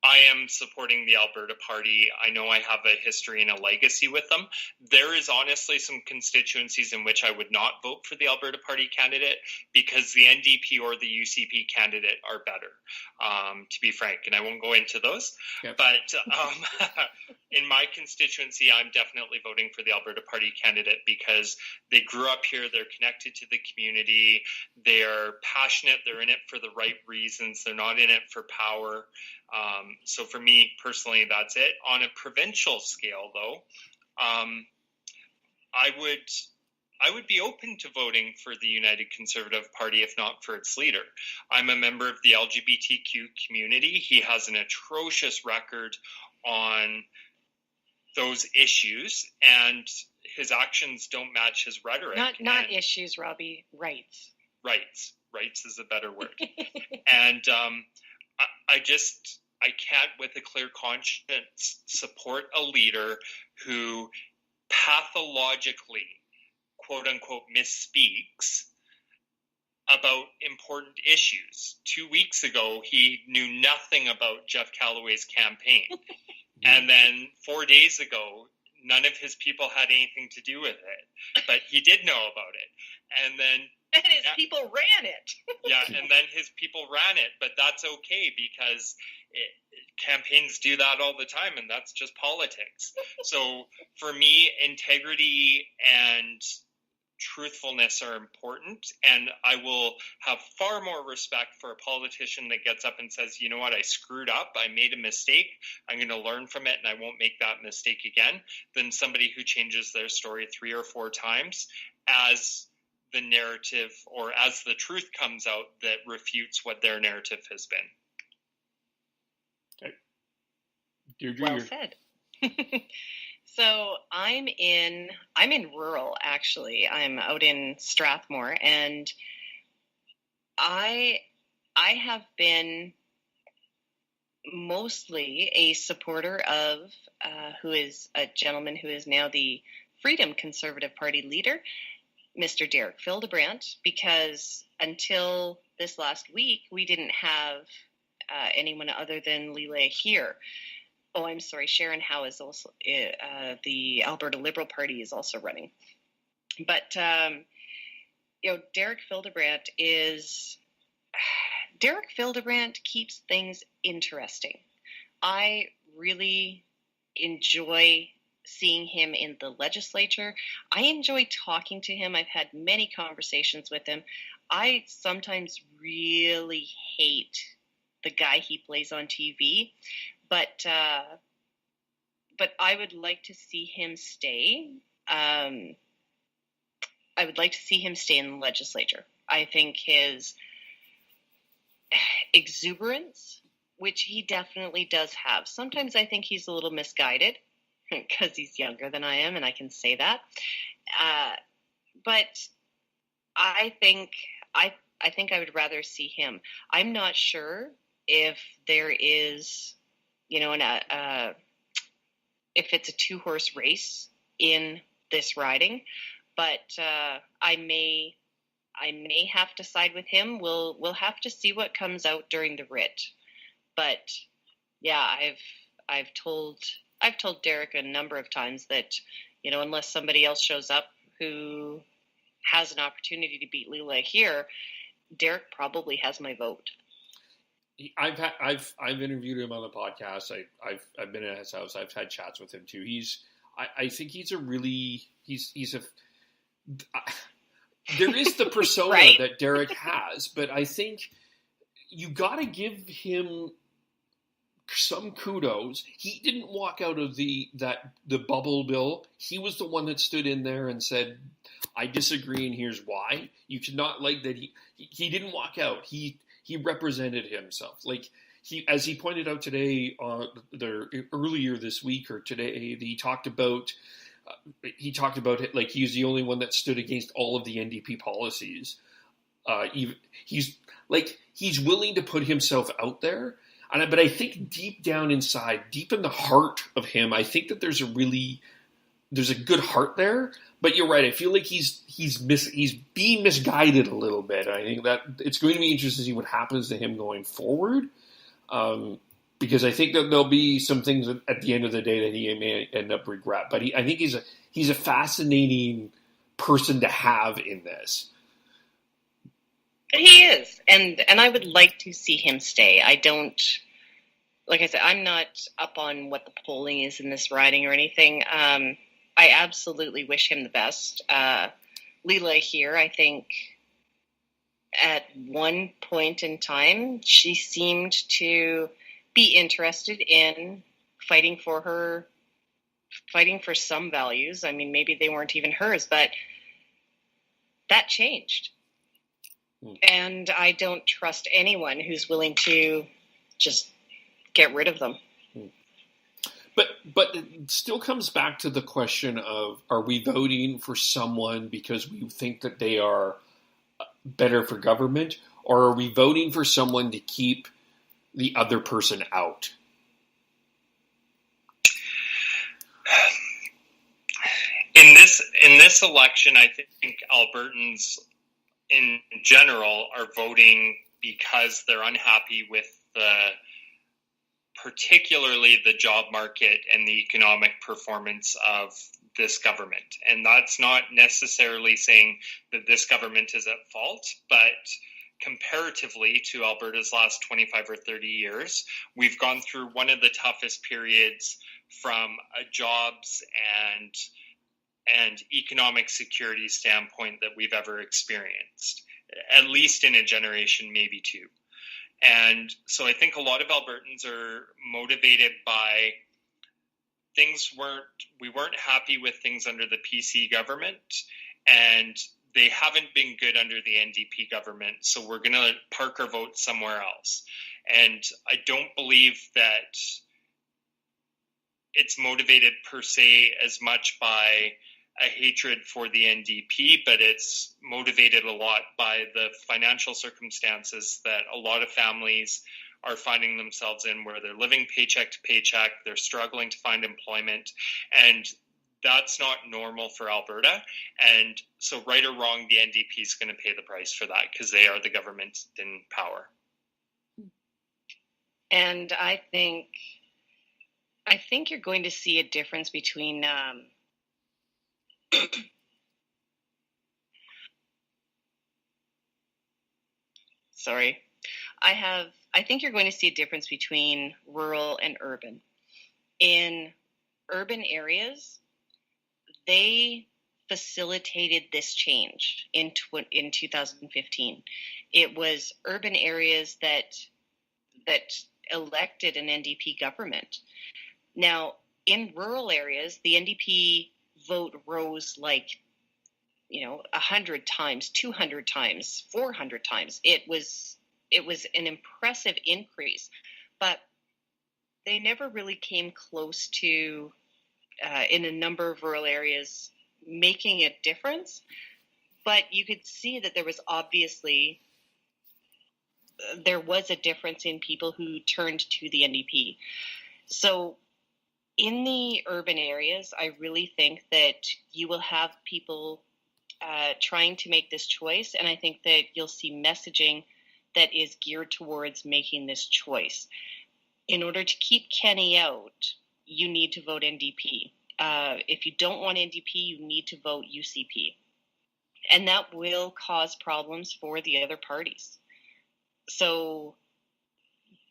I am supporting the Alberta Party. I know I have a history and a legacy with them. There is honestly some constituencies in which I would not vote for the Alberta Party candidate, because the NDP or the UCP candidate are better, to be frank. And I won't go into those. Yep. But in my constituency, I'm definitely voting for the Alberta Party candidate, because they grew up here. They're connected to the community. They're passionate. They're in it for the right reasons. They're not in it for power. So for me personally, that's it. On a provincial scale, though, I would be open to voting for the United Conservative Party, if not for its leader. I'm a member of the LGBTQ community. He has an atrocious record on those issues, and his actions don't match his rhetoric. Not issues, Robbie. Rights. Rights is a better word. And I can't, with a clear conscience, support a leader who pathologically, quote unquote, misspeaks about important issues. 2 weeks ago, he knew nothing about Jeff Callaway's campaign. And then 4 days ago, none of his people had anything to do with it, but he did know about it. And then his people ran it. Yeah, and then his people ran it, but that's okay, because campaigns do that all the time, and that's just politics. So for me, integrity and truthfulness are important, and I will have far more respect for a politician that gets up and says, you know what, I screwed up, I made a mistake, I'm going to learn from it, and I won't make that mistake again, than somebody who changes their story 3 or 4 times as the narrative, or as the truth comes out that refutes what their narrative has been. Okay. Deidre, well said. So I'm in rural, actually. I'm out in Strathmore, and I have been mostly a supporter of who is a gentleman who is now the Freedom Conservative Party leader, Mr. Derek Fildebrandt, because until this last week, we didn't have anyone other than Leela here. Oh, I'm sorry, Sharon Howe is also, the Alberta Liberal Party is also running. But, Derek Fildebrandt keeps things interesting. I really enjoy seeing him in the legislature. I enjoy talking to him. I've had many conversations with him. I sometimes really hate the guy he plays on TV, but I would like to see him stay. I would like to see him stay in the legislature. I think his exuberance, which he definitely does have, sometimes I think he's a little misguided because he's younger than I am, and I can say that. But I think I would rather see him. I'm not sure if there is, if it's a 2-horse race in this riding, but I may have to side with him. We'll have to see what comes out during the writ. But yeah, I've told Derek a number of times that, unless somebody else shows up who has an opportunity to beat Leela here, Derek probably has my vote. I've interviewed him on the podcast. I've been at his house. I've had chats with him too. I think he's a there is the persona right. that Derek has, but I think you got to give him some kudos. He didn't walk out of the bubble bill. He was the one that stood in there and said, I disagree and here's why. You could not like that. He didn't walk out. He represented himself. Like as he pointed out today, earlier this week or today, he talked about it like he's the only one that stood against all of the NDP policies. He's willing to put himself out there. But I think deep down inside, deep in the heart of him, I think that there's a good heart there. But you're right. I feel like he's being misguided a little bit. I think that it's going to be interesting to see what happens to him going forward. Because I think that there'll be some things at the end of the day that he may end up regret. But I think he's a fascinating person to have in this. He is, and I would like to see him stay. I don't, like I said, I'm not up on what the polling is in this riding or anything. I absolutely wish him the best. Leela here, I think, at one point in time, she seemed to be interested in fighting for some values. I mean, maybe they weren't even hers, but that changed. And I don't trust anyone who's willing to just get rid of them. But it still comes back to the question of, are we voting for someone because we think that they are better for government, or are we voting for someone to keep the other person out? In this election, I think Albertans in general are voting because they're unhappy with particularly the job market and the economic performance of this government. And that's not necessarily saying that this government is at fault, but comparatively to Alberta's last 25 or 30 years, we've gone through one of the toughest periods from a jobs and economic security standpoint that we've ever experienced, at least in a generation, maybe two. And so I think a lot of Albertans are motivated by we weren't happy with things under the PC government, and they haven't been good under the NDP government, so we're going to park our vote somewhere else. And I don't believe that it's motivated per se as much by a hatred for the NDP, but it's motivated a lot by the financial circumstances that a lot of families are finding themselves in, where they're living paycheck to paycheck, they're struggling to find employment, and that's not normal for Alberta. And so right or wrong, the NDP is going to pay the price for that because they are the government in power. And I think you're going to see a difference between I think you're going to see a difference between rural and urban. In urban areas, they facilitated this change in 2015. It was urban areas that elected an NDP government. Now, in rural areas, the NDP vote rose 100 times, 200 times, 400 times. It was an impressive increase, but they never really came close to, in a number of rural areas, making a difference. But you could see that there was a difference in people who turned to the NDP. So in the urban areas, I really think that you will have people trying to make this choice, and I think that you'll see messaging that is geared towards making this choice. In order to keep Kenney out, you need to vote NDP. If you don't want NDP, you need to vote UCP. And that will cause problems for the other parties. So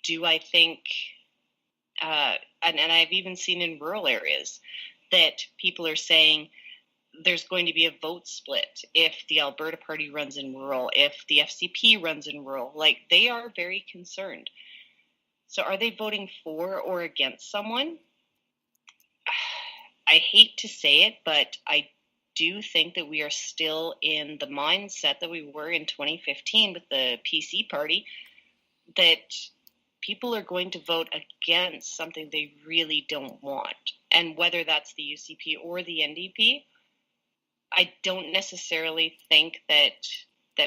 do I think, and I've even seen in rural areas that people are saying there's going to be a vote split if the Alberta Party runs in rural, if the FCP runs in rural. They are very concerned. So are they voting for or against someone? I hate to say it, but I do think that we are still in the mindset that we were in 2015 with the PC party, that people are going to vote against something they really don't want. And whether that's the UCP or the NDP, I don't necessarily think that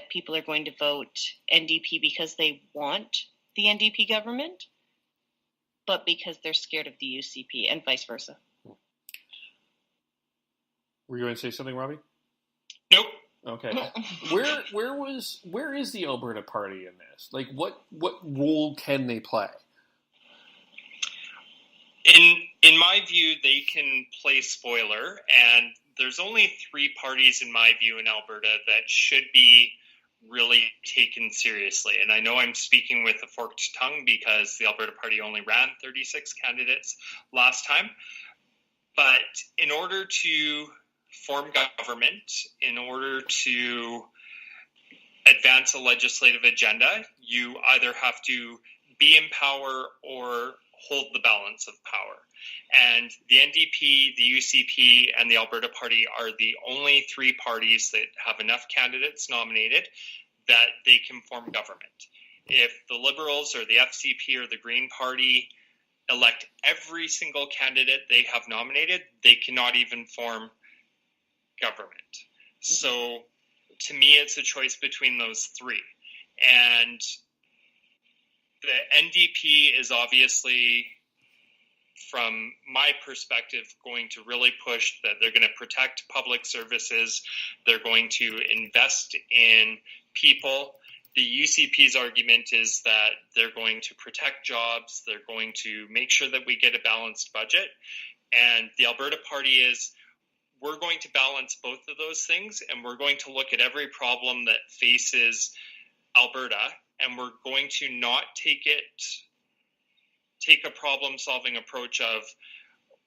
people are going to vote NDP because they want the NDP government, but because they're scared of the UCP, and vice versa. Were you going to say something, Robbie? Nope. Okay. Where is the Alberta Party in this? What role can they play? In my view, they can play spoiler, and there's only 3 parties, in my view, in Alberta that should be really taken seriously. And I know I'm speaking with a forked tongue because the Alberta Party only ran 36 candidates last time. But in order to form government, in order to advance a legislative agenda, you either have to be in power or hold the balance of power. And the NDP, the UCP, and the Alberta Party are the only 3 parties that have enough candidates nominated that they can form government. If the Liberals or the FCP or the Green Party elect every single candidate they have nominated, they cannot even form government. So to me, it's a choice between those 3. And the NDP is obviously, from my perspective, going to really push that they're going to protect public services. They're going to invest in people. The UCP's argument is that they're going to protect jobs. They're going to make sure that we get a balanced budget. And the Alberta Party is, we're going to balance both of those things, and we're going to look at every problem that faces Alberta, and we're going to not take a problem-solving approach of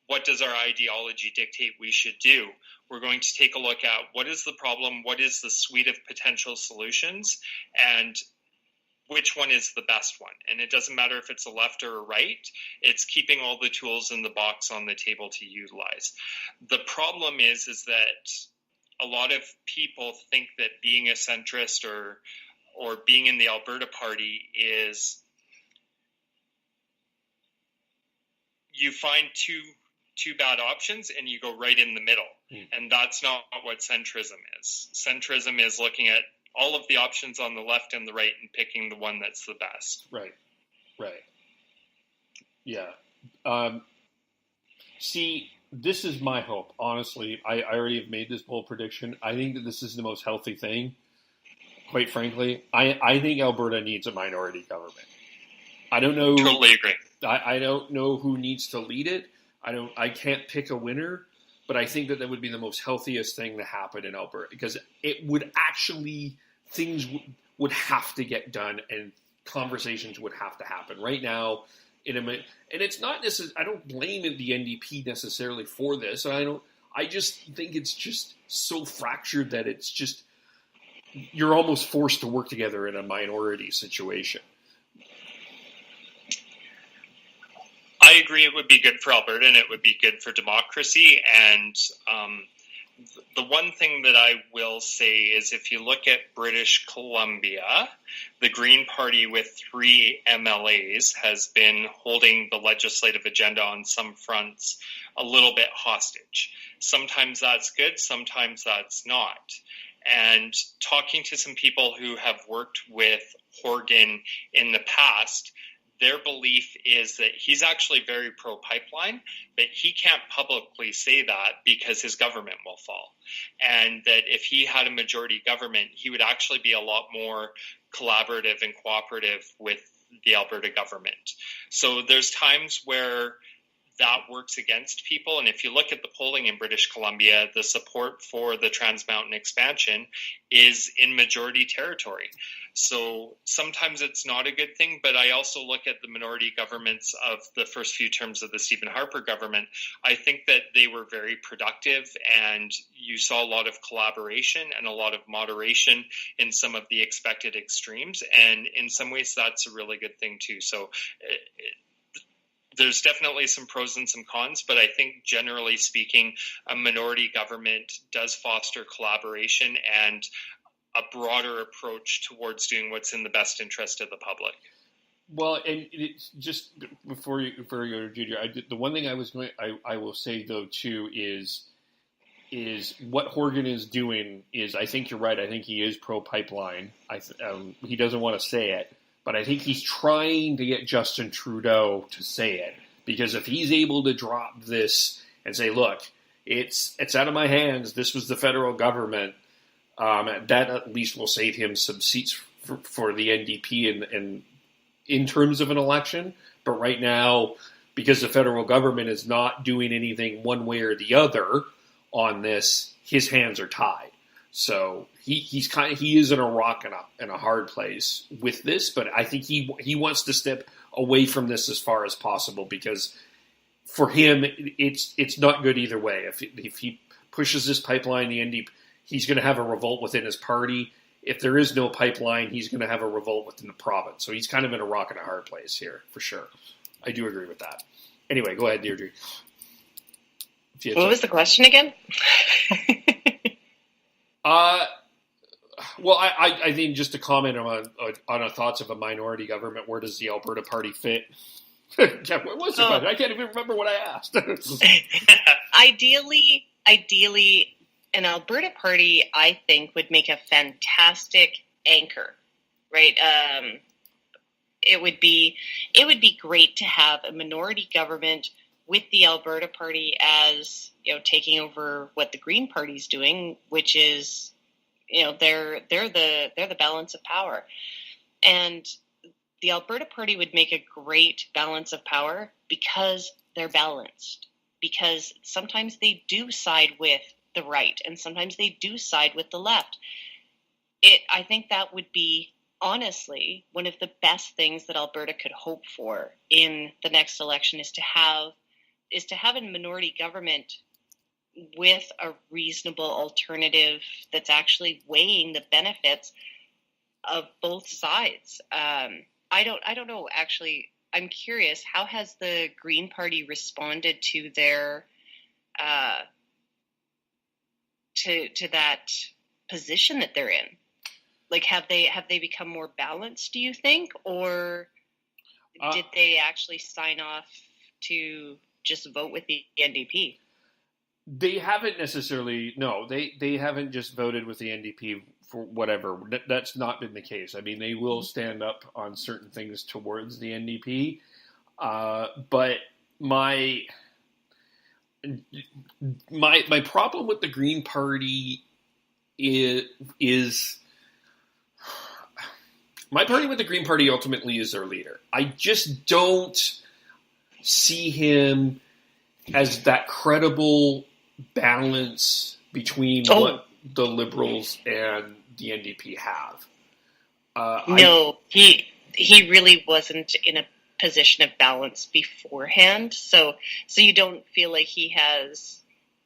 what does our ideology dictate we should do. We're going to take a look at what is the problem, what is the suite of potential solutions, and which one is the best one. And it doesn't matter if it's a left or a right, it's keeping all the tools in the box on the table to utilize. The problem is that a lot of people think that being a centrist or being in the Alberta Party is you find two bad options and you go right in the middle. And that's not what centrism is. Centrism is looking at all of the options on the left and the right and picking the one that's the best. Right. Yeah. See, this is my hope. Honestly, I already have made this bold prediction. I think that this is the most healthy thing. Quite frankly, I think Alberta needs a minority government. I don't know. Totally agree. I don't know who needs to lead it. I can't pick a winner, but I think that would be the most healthiest thing to happen in Alberta, because it would actually, things would have to get done and conversations would have to happen right now. And it's not necessarily, I don't blame the NDP necessarily for this. I just think it's just so fractured that it's just, you're almost forced to work together in a minority situation. I agree it would be good for Alberta and it would be good for democracy. And the one thing that I will say is if you look at British Columbia, the Green Party with 3 MLAs has been holding the legislative agenda on some fronts a little bit hostage. Sometimes that's good, sometimes that's not. And talking to some people who have worked with Horgan in the past, their belief is that he's actually very pro-pipeline, but he can't publicly say that because his government will fall. And that if he had a majority government, he would actually be a lot more collaborative and cooperative with the Alberta government. So there's times where that works against people. And if you look at the polling in British Columbia, the support for the Trans Mountain expansion is in majority territory. So sometimes it's not a good thing, but I also look at the minority governments of the first few terms of the Stephen Harper government. I think that they were very productive and you saw a lot of collaboration and a lot of moderation in some of the expected extremes. And in some ways, that's a really good thing too. So there's definitely some pros and some cons, but I think generally speaking, a minority government does foster collaboration and a broader approach towards doing what's in the best interest of the public. Well, and it's just before you go to Junior, the one thing I will say though too is what Horgan is doing is, I think you're right. I think he is pro pipeline. He doesn't want to say it, but I think he's trying to get Justin Trudeau to say it, because if he's able to drop this and say, look, it's out of my hands, this was the federal government, that at least will save him some seats for the NDP and in terms of an election. But right now, because the federal government is not doing anything one way or the other on this, his hands are tied. So he is in a rock and a hard place with this, but I think he wants to step away from this as far as possible, because for him it's not good either way. If he pushes this pipeline, the NDP, he's going to have a revolt within his party. If there is no pipeline, he's going to have a revolt within the province. So he's kind of in a rock and a hard place here, for sure. I do agree with that. Anyway, go ahead, Deidre. What was the question again? Well, I think just to comment on our thoughts of a minority government, where does the Alberta Party fit? What was the question? I can't even remember what I asked. Ideally, an Alberta Party, I think, would make a fantastic anchor, right? It would be great to have a minority government with the Alberta Party as, taking over what the Green Party's doing, which is, they're the balance of power. And the Alberta Party would make a great balance of power because they're balanced. Because sometimes they do side with the right and sometimes they do side with the left. I think that would be honestly, one of the best things that Alberta could hope for in the next election is to have a minority government with a reasonable alternative that's actually weighing the benefits of both sides. I don't know. Actually, I'm curious. How has the Green Party responded to their to that position that they're in? Like, have they become more balanced, do you think, or did they actually sign off to just vote with the NDP? They haven't necessarily. No, they haven't just voted with the NDP for whatever. That's not been the case. I mean, they will stand up on certain things towards the NDP, but my problem with the Green Party is my party with the Green Party ultimately is their leader. I just don't see him as that credible balance between what the Liberals and the NDP have. No, he really wasn't in a position of balance beforehand. So you don't feel like he has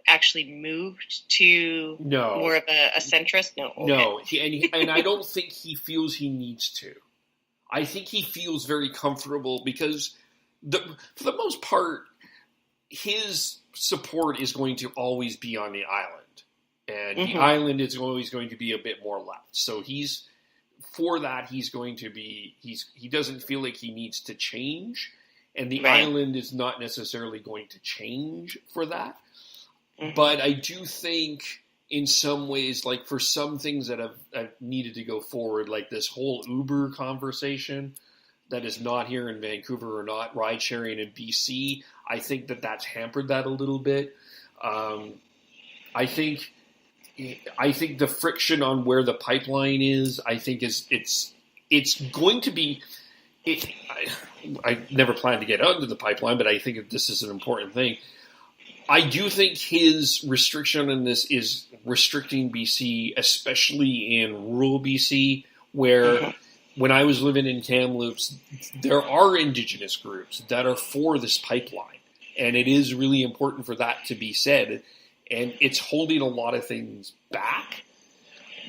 actually moved to more of a centrist? No. Okay. No, and I don't think he feels he needs to. I think he feels very comfortable because, for the most part, his support is going to always be on the island. And the island is always going to be a bit more left. So he doesn't feel like he needs to change. And the island is not necessarily going to change for that. But I do think in some ways, like for some things that have needed to go forward, like this whole Uber conversation that is not here in Vancouver or not ride sharing in BC, I think that's hampered that a little bit. I think the friction on where the pipeline is, I think it's going to be. I never planned to get under the pipeline, but I think this is an important thing. I do think his restriction on this is restricting BC, especially in rural BC, where when I was living in Kamloops, there are Indigenous groups that are for this pipeline. And it is really important for that to be said. And it's holding a lot of things back.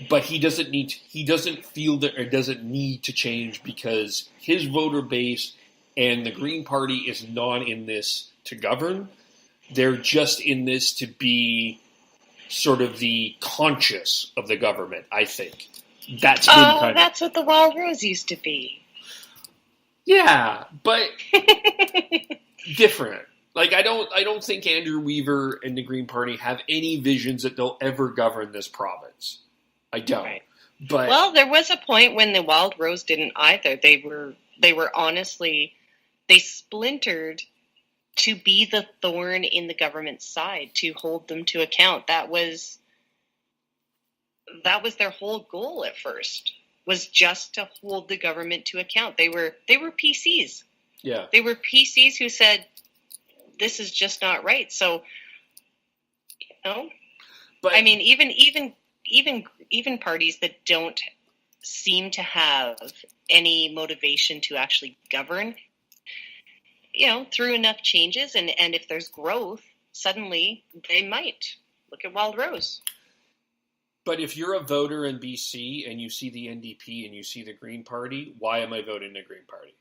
But he doesn't feel that it doesn't need to change because his voter base and the Green Party is not in this to govern. They're just in this to be sort of the conscious of the government, I think. That's what the Wild Rose used to be. Yeah, but different. Like I don't think Andrew Weaver and the Green Party have any visions that they'll ever govern this province. I don't. Right. But there was a point when the Wild Rose didn't either. They were honestly, they splintered to be the thorn in the government's side, to hold them to account. That was their whole goal at first, was just to hold the government to account. They were PCs. Yeah. They were PCs who said, this is just not right. So, but I mean, even parties that don't seem to have any motivation to actually govern, through enough changes and if there's growth, suddenly they might. Look at Wild Rose. But if you're a voter in BC and you see the NDP and you see the Green Party, why am I voting the Green Party?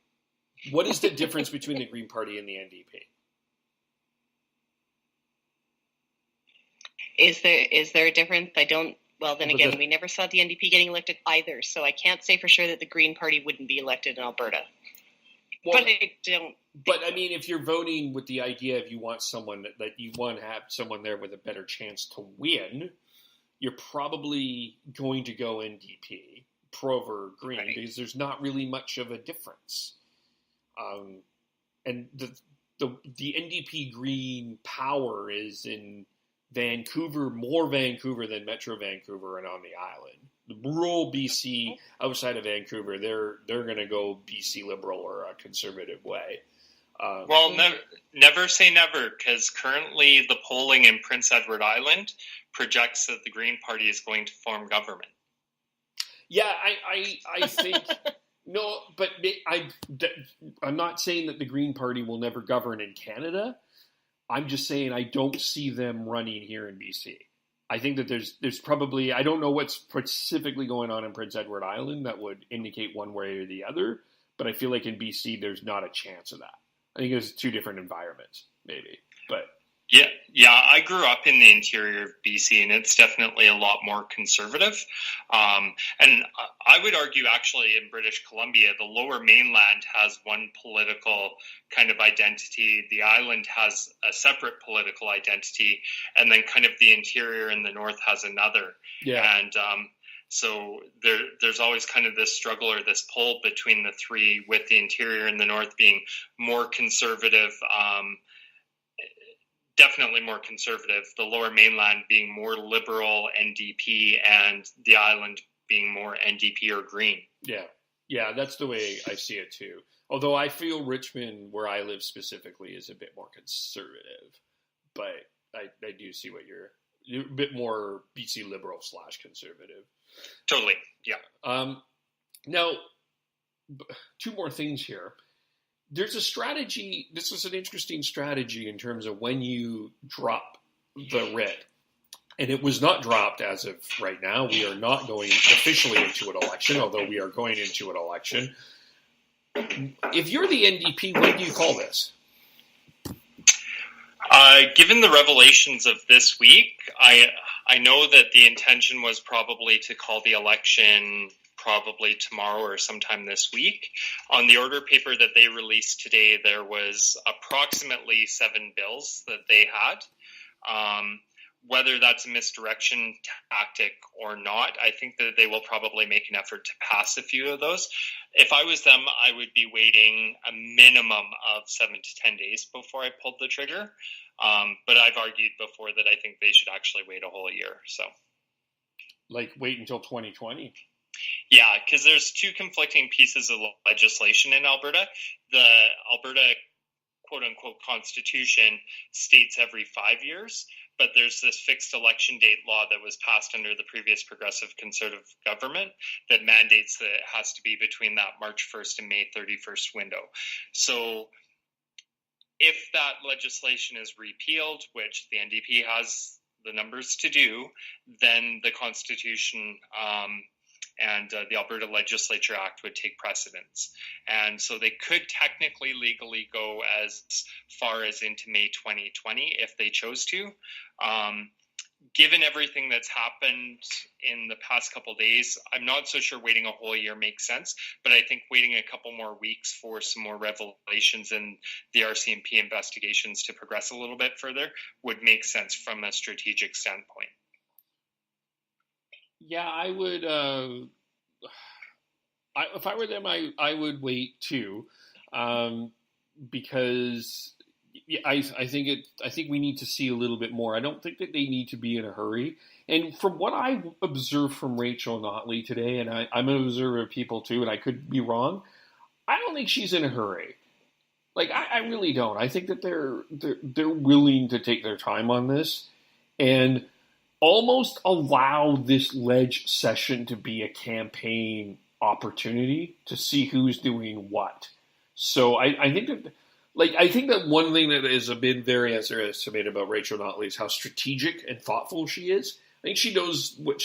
What is the difference between the Green Party and the NDP? Is there a difference? I don't. Well, then again, we never saw the NDP getting elected either, so I can't say for sure that the Green Party wouldn't be elected in Alberta. Well, but I don't. But I mean, if you're voting with the idea of you want someone that you want to have someone there with a better chance to win, you're probably going to go NDP, pro over Green, because there's not really much of a difference. And the NDP Green power is in Vancouver, more Vancouver than Metro Vancouver and on the island. The rural BC outside of Vancouver, they're going to go BC Liberal or a conservative way. Well, never say never, because currently the polling in Prince Edward Island projects that the Green Party is going to form government. Yeah, I think no, but I'm not saying that the Green Party will never govern in Canada. I'm just saying I don't see them running here in BC. I think that there's probably, I don't know what's specifically going on in Prince Edward Island that would indicate one way or the other, but I feel like in BC there's not a chance of that. I think there's two different environments, maybe, but. Yeah. I grew up in the interior of BC, and it's definitely a lot more conservative. And I would argue, actually, in British Columbia, the Lower Mainland has one political kind of identity. The island has a separate political identity, and then kind of the interior and the north has another. Yeah. And so there's always kind of this struggle or this pull between the three, with the interior and the north being more conservative. Definitely more conservative, the Lower Mainland being more liberal NDP, and the island being more NDP or Green. Yeah, that's the way I see it too. Although I feel Richmond, where I live specifically, is a bit more conservative. But I do see what you're a bit more BC liberal / conservative. Totally, yeah. Now, two more things here. There's a strategy. This is an interesting strategy in terms of when you drop the writ. And it was not dropped as of right now. We are not going officially into an election, although we are going into an election. If you're the NDP, what do you call this? Given the revelations of this week, I know that the intention was probably to call the election probably tomorrow or sometime this week. On the order paper that they released today, there was approximately 7 bills that they had. Whether that's a misdirection tactic or not, I think that they will probably make an effort to pass a few of those. If I was them, I would be waiting a minimum of 7 to 10 days before I pulled the trigger. But I've argued before that I think they should actually wait a whole year. So, like, wait until 2020? Yeah, because there's two conflicting pieces of legislation in Alberta. The Alberta quote-unquote constitution states every 5 years, but there's this fixed election date law that was passed under the previous progressive conservative government that mandates that it has to be between that March 1st and May 31st window. So if that legislation is repealed, which the NDP has the numbers to do, then the Constitution and the Alberta Legislature Act would take precedence. And so they could technically legally go as far as into May 2020 if they chose to. Given everything that's happened in the past couple of days, I'm not so sure waiting a whole year makes sense, but I think waiting a couple more weeks for some more revelations in the RCMP investigations to progress a little bit further would make sense from a strategic standpoint. Yeah, I would. If I were them, I would wait too, because I think we need to see a little bit more. I don't think that they need to be in a hurry. And from what I observed from Rachel Notley today, and I'm an observer of people too, and I could be wrong, I don't think she's in a hurry. Like I really don't. I think that they're willing to take their time on this and almost allow this ledge session to be a campaign opportunity to see who's doing what. So I think that one thing that has been very underestimated about Rachel Notley is how strategic and thoughtful she is. I think she knows what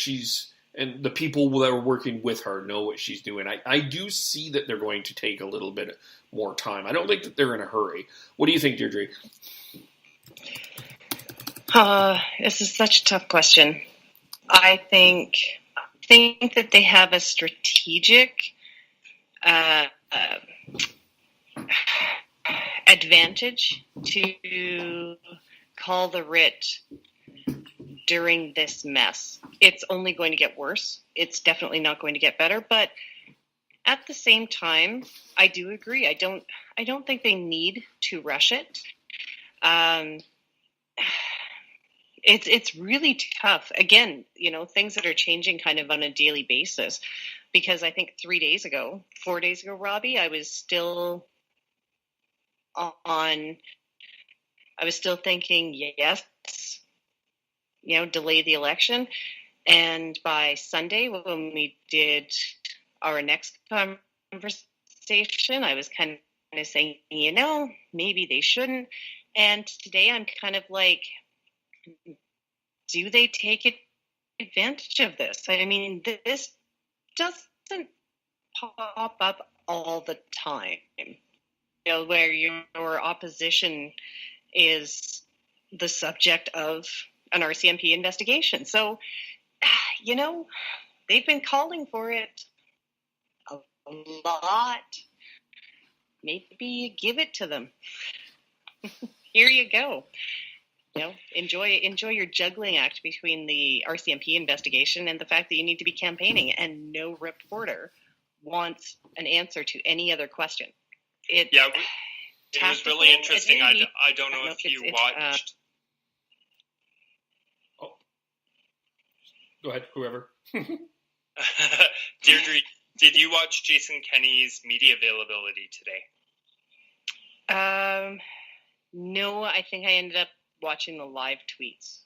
and the people that are working with her know what she's doing. I do see that they're going to take a little bit more time. I don't think that they're in a hurry. What do you think, Deidre? This is such a tough question. I think that they have a strategic advantage to call the writ during this mess. It's only going to get worse. It's definitely not going to get better. But at the same time, I do agree. I don't think they need to rush it. It's really tough. Again, things that are changing kind of on a daily basis. Because I think 4 days ago, Robbie, I was still thinking, yes, delay the election. And by Sunday, when we did our next conversation, I was kind of saying, maybe they shouldn't. And today I'm kind of like, do they take advantage of this? I mean, this doesn't pop up all the time, where your opposition is the subject of an RCMP investigation. So, they've been calling for it a lot. Maybe give it to them. Here you go. Enjoy your juggling act between the RCMP investigation and the fact that you need to be campaigning, and no reporter wants an answer to any other question. It was really interesting. I don't know if you watched. Go ahead, whoever. Deidre, did you watch Jason Kenney's media availability today? No, I think I ended up watching the live tweets.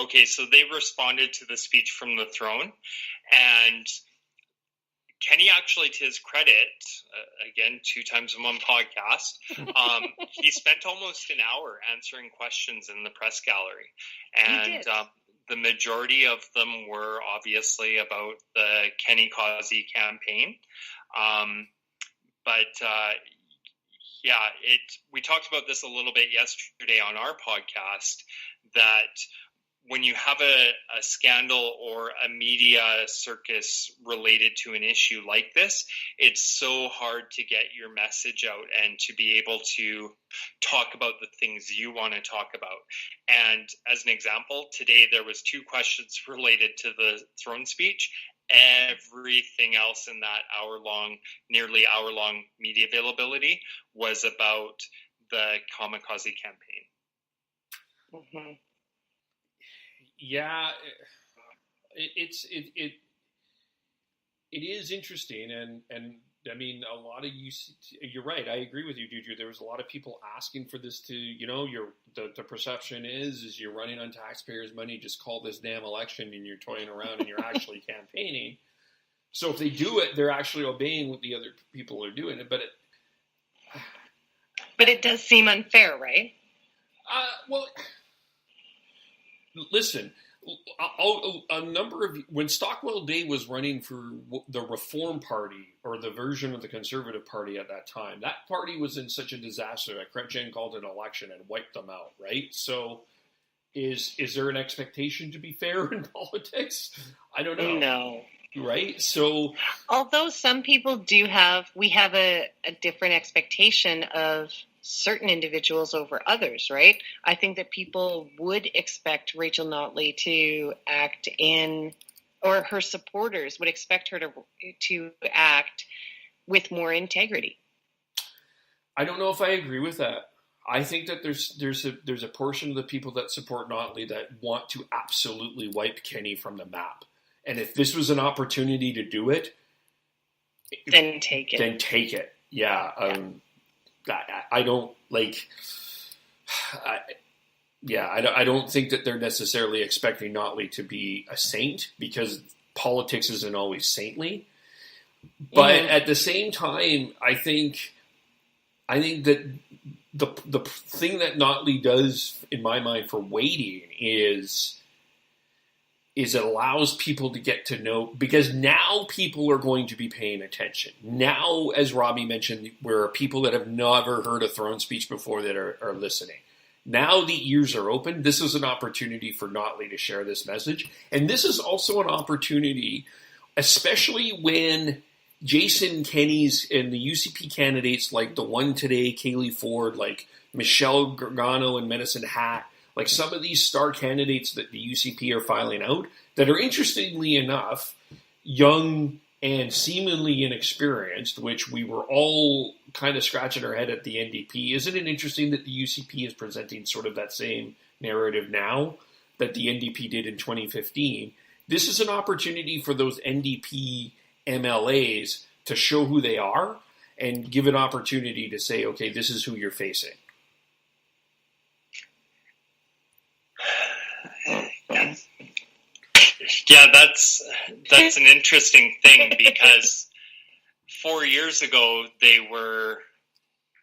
Okay, so they responded to the speech from the throne, and Kenney, actually, to his credit, again, 2 times in one podcast, he spent almost an hour answering questions in the press gallery. And the majority of them were obviously about the Kamikaze campaign. We talked about this a little bit yesterday on our podcast, that when you have a scandal or a media circus related to an issue like this, it's so hard to get your message out and to be able to talk about the things you want to talk about. And as an example, today there was 2 questions related to the throne speech. Everything else in that nearly hour-long media availability was about the Kamikaze campaign. Mm-hmm. Yeah, it is interesting, and I mean, a lot of you're right. I agree with you, Deidre. There was a lot of people asking for this to, the perception is you're running on taxpayers' money. Just call this damn election, and you're toying around, and you're actually campaigning. So if they do it, they're actually obeying what the other people are doing. But it does seem unfair, right? Well. Listen, when Stockwell Day was running for the Reform Party, or the version of the Conservative Party at that time, that party was in such a disaster that Chrétien called an election and wiped them out, right? So is there an expectation to be fair in politics? I don't know. No. Right? So, although some people we have a different expectation of certain individuals over others, right? I think that people would expect Rachel Notley to act or her supporters would expect her to act with more integrity. I don't know if I agree with that. I think that there's a portion of the people that support Notley that want to absolutely wipe Kenney from the map. And if this was an opportunity to do it, then take it. Then take it. Yeah. I don't like. I don't think that they're necessarily expecting Notley to be a saint, because politics isn't always saintly. But at the same time, I think that the thing that Notley does, in my mind, for waiting is it allows people to get to know, because now people are going to be paying attention. Now, as Robbie mentioned, there are people that have never heard a throne speech before that are listening. Now the ears are open. This is an opportunity for Notley to share this message. And this is also an opportunity, especially when Jason Kenney's and the UCP candidates like the one today, Kaylee Ford, like Michelle Gargano and Medicine Hat, like some of these star candidates that the UCP are filing out that are, interestingly enough, young and seemingly inexperienced, which we were all kind of scratching our head at the NDP. Isn't it interesting that the UCP is presenting sort of that same narrative now that the NDP did in 2015? This is an opportunity for those NDP MLAs to show who they are and give an opportunity to say, okay, this is who you're facing. Yeah, that's an interesting thing because 4 years ago they were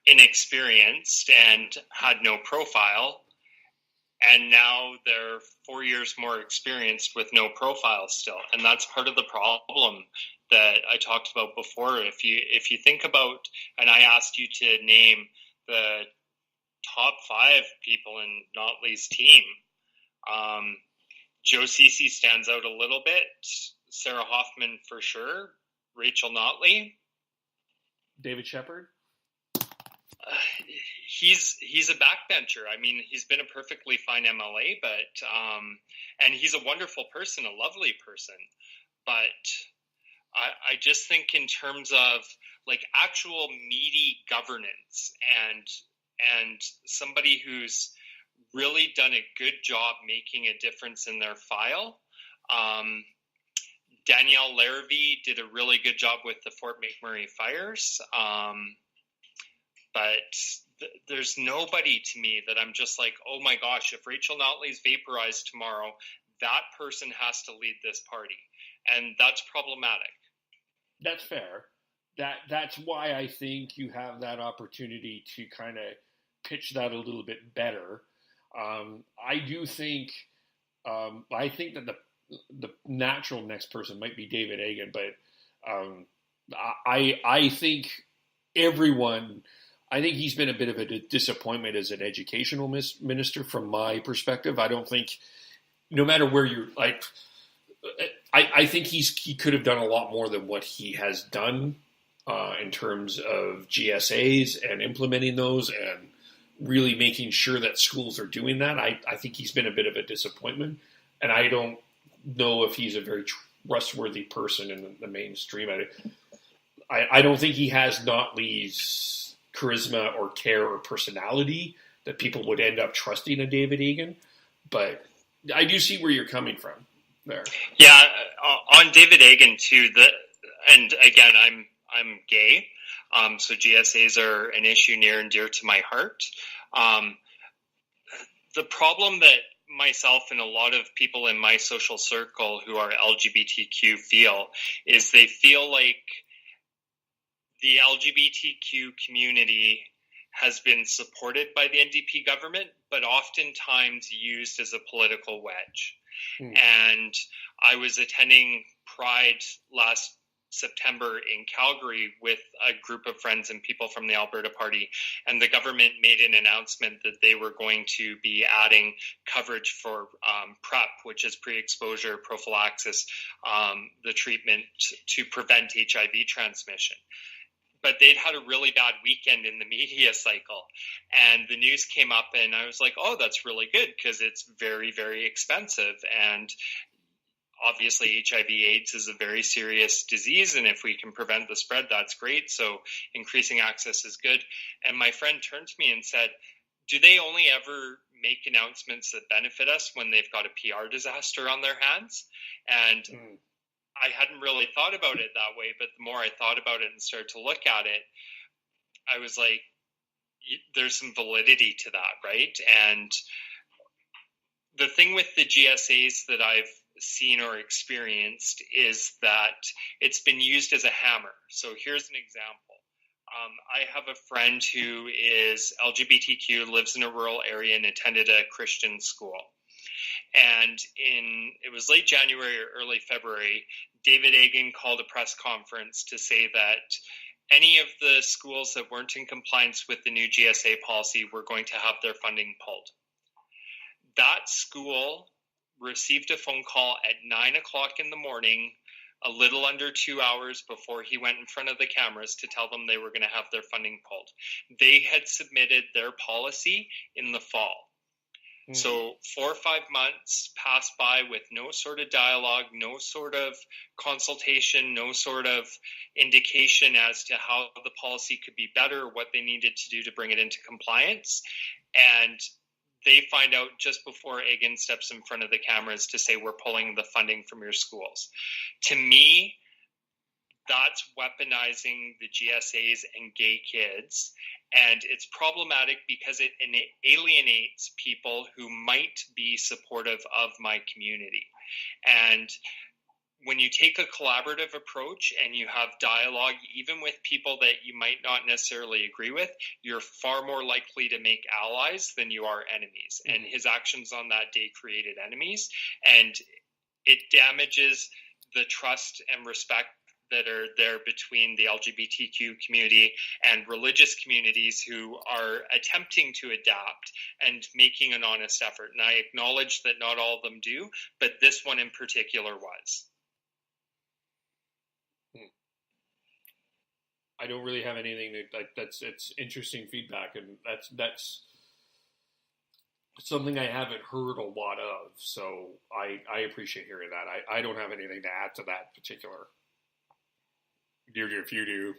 inexperienced and had no profile, and now they're 4 years more experienced with no profile still, and that's part of the problem that I talked about before. If you think about, and I asked you to name the top 5 people in Notley's team, Joe Cece stands out a little bit, Sarah Hoffman for sure, Rachel Notley. David Shepard? He's a backbencher. I mean, he's been a perfectly fine MLA, but and he's a wonderful person, a lovely person. But I just think in terms of like actual meaty governance and somebody who's really done a good job making a difference in their file. Danielle Larrabee did a really good job with the Fort McMurray fires. But there's nobody to me that I'm just like, oh my gosh, if Rachel Notley's vaporized tomorrow, that person has to lead this party. And that's problematic. That's fair. That's why I think you have that opportunity to kind of pitch that a little bit better. I do think, I think that the natural next person might be David Egan, but I think I think he's been a bit of a disappointment as an educational minister from my perspective. I don't think, no matter where you're like, I think he could have done a lot more than what he has done in terms of GSAs and implementing those and really making sure that schools are doing that. I think he's been a bit of a disappointment, and I don't know if he's a very trustworthy person in the mainstream. I don't think he has Notley's charisma or care or personality that people would end up trusting a David Egan, but I do see where you're coming from there. Yeah, on David Egan too. And again, I'm gay, so GSAs are an issue near and dear to my heart. The problem that myself and a lot of people in my social circle who are LGBTQ feel is they feel like the LGBTQ community has been supported by the NDP government, but oftentimes used as a political wedge. And I was attending Pride last September in Calgary with a group of friends and people from the Alberta Party, and the government made an announcement that they were going to be adding coverage for PrEP, which is pre-exposure prophylaxis, the treatment to prevent HIV transmission. But they'd had a really bad weekend in the media cycle, and the news came up, and I was like, oh, that's really good because it's very, very expensive. And obviously HIV/AIDS is a very serious disease, and if we can prevent the spread, that's great. So increasing access is good. And my friend turned to me and said, do they only ever make announcements that benefit us when they've got a PR disaster on their hands? And I hadn't really thought about it that way, but the more I thought about it and started to look at it, I was like, there's some validity to that, right? And the thing with the GSAs that I've seen or experienced is that it's been used as a hammer. So here's an example. I have a friend who is LGBTQ, lives in a rural area, and attended a Christian school. And it was late January or early February, David Egan called a press conference to say that any of the schools that weren't in compliance with the new GSA policy were going to have their funding pulled. That school received a phone call at 9 o'clock in the morning, a little under 2 hours before he went in front of the cameras to tell them they were going to have their funding pulled. They had submitted their policy in the fall. So 4 or 5 months passed by with no sort of dialogue, no sort of consultation, no sort of indication as to how the policy could be better, what they needed to do to bring it into compliance. And they find out just before Egan steps in front of the cameras to say, we're pulling the funding from your schools. To me, that's weaponizing the GSAs and gay kids. And it's problematic because it alienates people who might be supportive of my community. And when you take a collaborative approach and you have dialogue, even with people that you might not necessarily agree with, you're far more likely to make allies than you are enemies. And his actions on that day created enemies, and it damages the trust and respect that are there between the LGBTQ community and religious communities who are attempting to adapt and making an honest effort. And I acknowledge that not all of them do, but this one in particular was. I don't really have anything it's interesting feedback, and that's something I haven't heard a lot of. So I appreciate hearing that. I don't have anything to add to that particular. Deidre, if you do.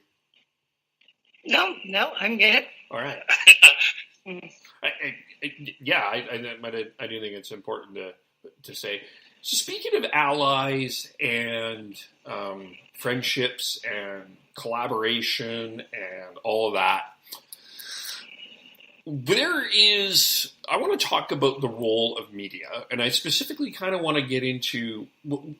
No, I'm good. All right. I do think it's important to say. So speaking of allies and friendships and collaboration and all of that, I want to talk about the role of media, and I specifically kind of want to get into,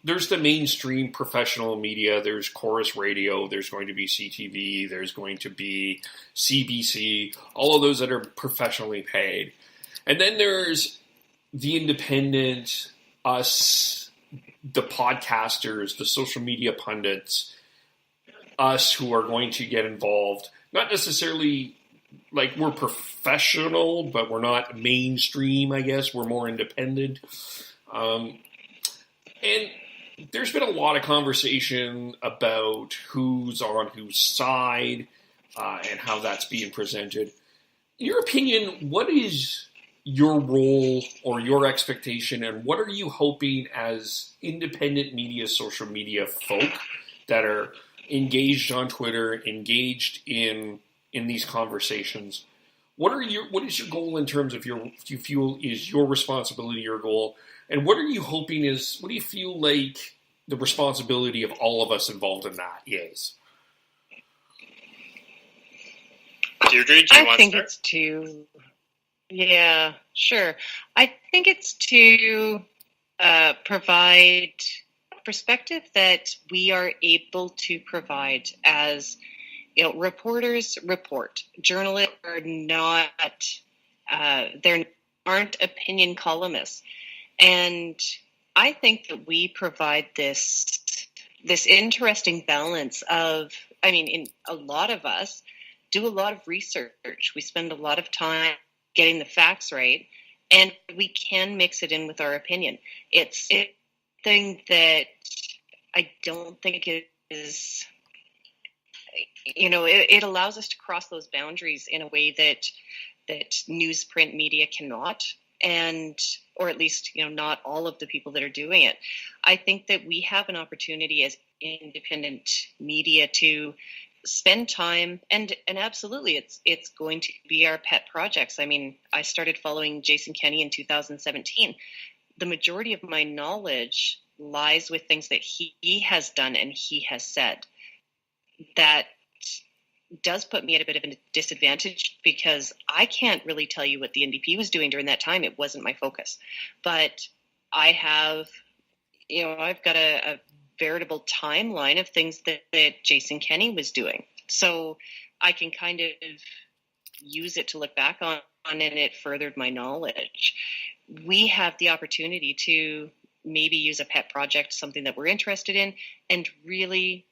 there's the mainstream professional media, there's Chorus Radio, there's going to be CTV, there's going to be CBC, all of those that are professionally paid. And then there's the independent, us, the podcasters, the social media pundits, us who are going to get involved, not necessarily like we're professional, but we're not mainstream, I guess. We're more independent. And there's been a lot of conversation about who's on whose side and how that's being presented. In your opinion, what is your role or your expectation, and what are you hoping as independent media, social media folk that are engaged on Twitter, engaged in these conversations? What is your goal in terms of do you feel is your responsibility, your goal, and what do you feel like the responsibility of all of us involved in that is? Deidre, do you want to start? Yeah, sure. I think it's to provide perspective that we are able to provide as, reporters report. Journalists are not, there aren't opinion columnists. And I think that we provide this interesting balance of, in a lot of us do a lot of research. We spend a lot of time getting the facts right, and we can mix it in with our opinion. It's a thing that I don't think it is, it allows us to cross those boundaries in a way that newsprint media cannot, or at least, not all of the people that are doing it. I think that we have an opportunity as independent media to spend time, and absolutely it's going to be our pet projects. I started following Jason Kenney in 2017. The majority of my knowledge lies with things that he has done and he has said. That does put me at a bit of a disadvantage because I can't really tell you what the NDP was doing during that time. It wasn't my focus. But I have, I've got a veritable timeline of things that Jason Kenney was doing. So I can kind of use it to look back on, and it furthered my knowledge. We have the opportunity to maybe use a pet project, something that we're interested in, and really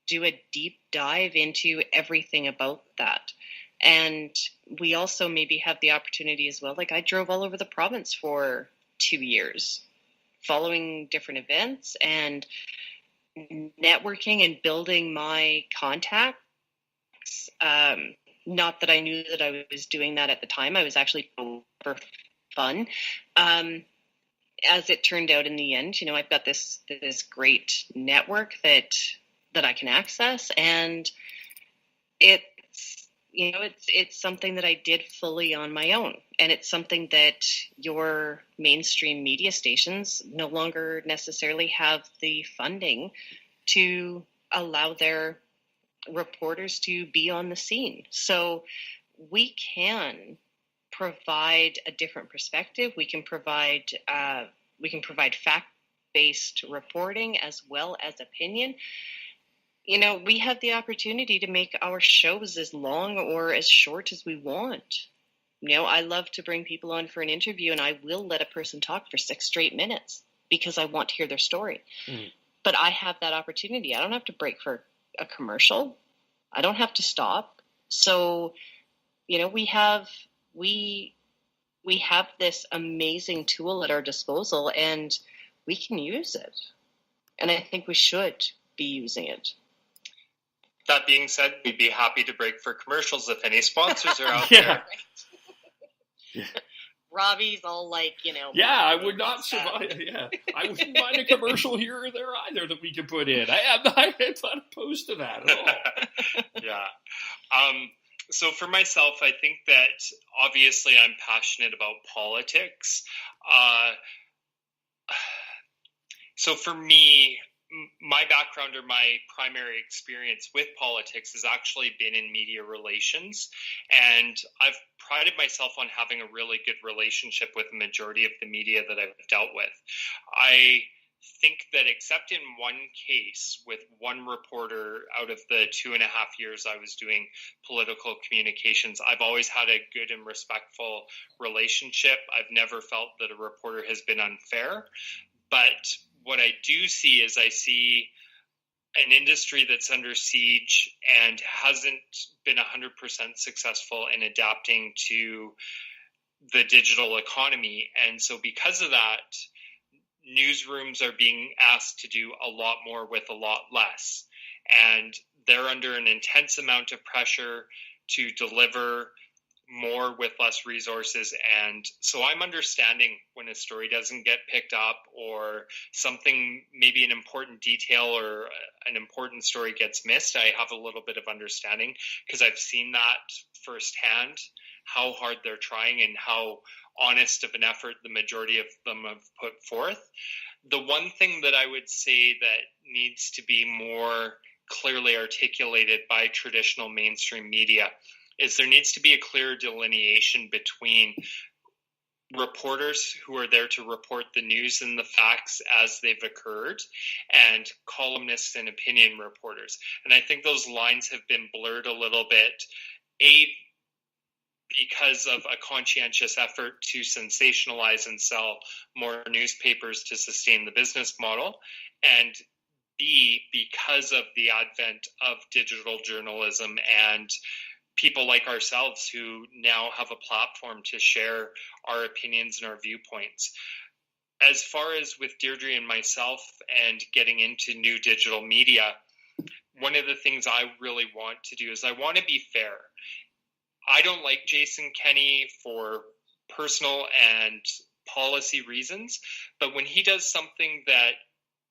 do a deep dive into everything about that. And we also maybe have the opportunity as well. Like I drove all over the province for 2 years, following different events and networking and building my contacts. Not that I knew that I was doing that at the time. I was actually for fun. As it turned out in the end, I've got this great network that I can access, and it's something that I did fully on my own, and it's something that your mainstream media stations no longer necessarily have the funding to allow their reporters to be on the scene. So we can provide a different perspective. We can provide based reporting as well as opinion, we have the opportunity to make our shows as long or as short as we want. I love to bring people on for an interview, and I will let a person talk for 6 straight minutes because I want to hear their story. But I have that opportunity. I don't have to break for a commercial. I don't have to stop. So, we have this amazing tool at our disposal, and we can use it. And I think we should be using it. That being said, we'd be happy to break for commercials if any sponsors are out there. Yeah. Robbie's all like, I would not survive. Yeah, I wouldn't mind a commercial here or there either that we could put in. I'm not opposed to that at all. Yeah. So for myself, I think that obviously I'm passionate about politics. So for me, my background or my primary experience with politics has actually been in media relations, and I've prided myself on having a really good relationship with the majority of the media that I've dealt with. I think that except in one case with one reporter out of the 2.5 years I was doing political communications, I've always had a good and respectful relationship. I've never felt that a reporter has been unfair, but what I do see is I see an industry that's under siege and hasn't been 100% successful in adapting to the digital economy. And so because of that, newsrooms are being asked to do a lot more with a lot less. And they're under an intense amount of pressure to deliver more with less resources. And so I'm understanding when a story doesn't get picked up, or something, maybe an important detail or an important story gets missed. I have a little bit of understanding because I've seen that firsthand, how hard they're trying and how honest of an effort the majority of them have put forth. The one thing that I would say that needs to be more clearly articulated by traditional mainstream media is there needs to be a clear delineation between reporters who are there to report the news and the facts as they've occurred and columnists and opinion reporters. And I think those lines have been blurred a little bit, because of a conscientious effort to sensationalize and sell more newspapers to sustain the business model, and B, because of the advent of digital journalism and people like ourselves who now have a platform to share our opinions and our viewpoints. As far as with Deirdre and myself and getting into new digital media, one of the things I really want to do is I want to be fair. I don't like Jason Kenney for personal and policy reasons, but when he does something that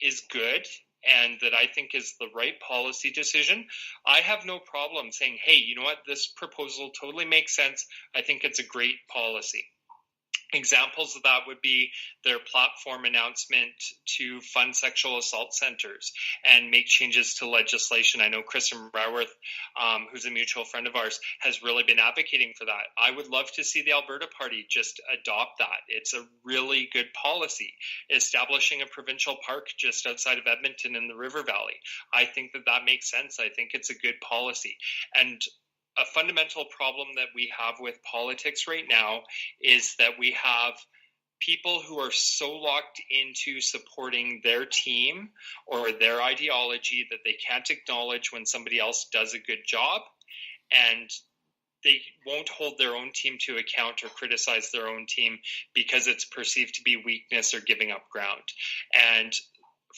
is good and that I think is the right policy decision, I have no problem saying, hey, you know what, this proposal totally makes sense. I think it's a great policy. Examples of that would be their platform announcement to fund sexual assault centers and make changes to legislation. I know Kristen Raworth, who's a mutual friend of ours, has really been advocating for that. I would love to see the Alberta Party just adopt that. It's a really good policy. Establishing a provincial park just outside of Edmonton in the River Valley, I think that makes sense. I think it's a good policy. And a fundamental problem that we have with politics right now is that we have people who are so locked into supporting their team or their ideology that they can't acknowledge when somebody else does a good job, and they won't hold their own team to account or criticize their own team because it's perceived to be weakness or giving up ground. And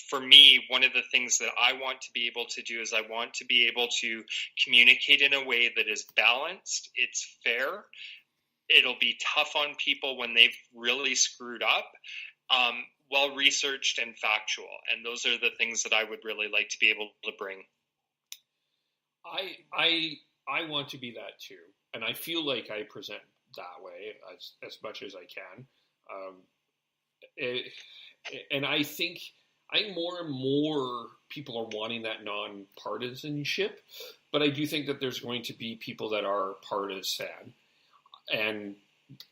for me, one of the things that I want to be able to do is I want to be able to communicate in a way that is balanced, it's fair, it'll be tough on people when they've really screwed up, well-researched and factual. And those are the things that I would really like to be able to bring. I want to be that too. And I feel like I present that way as much as I can. And I think more and more people are wanting that non-partisanship, but I do think that there's going to be people that are partisan. And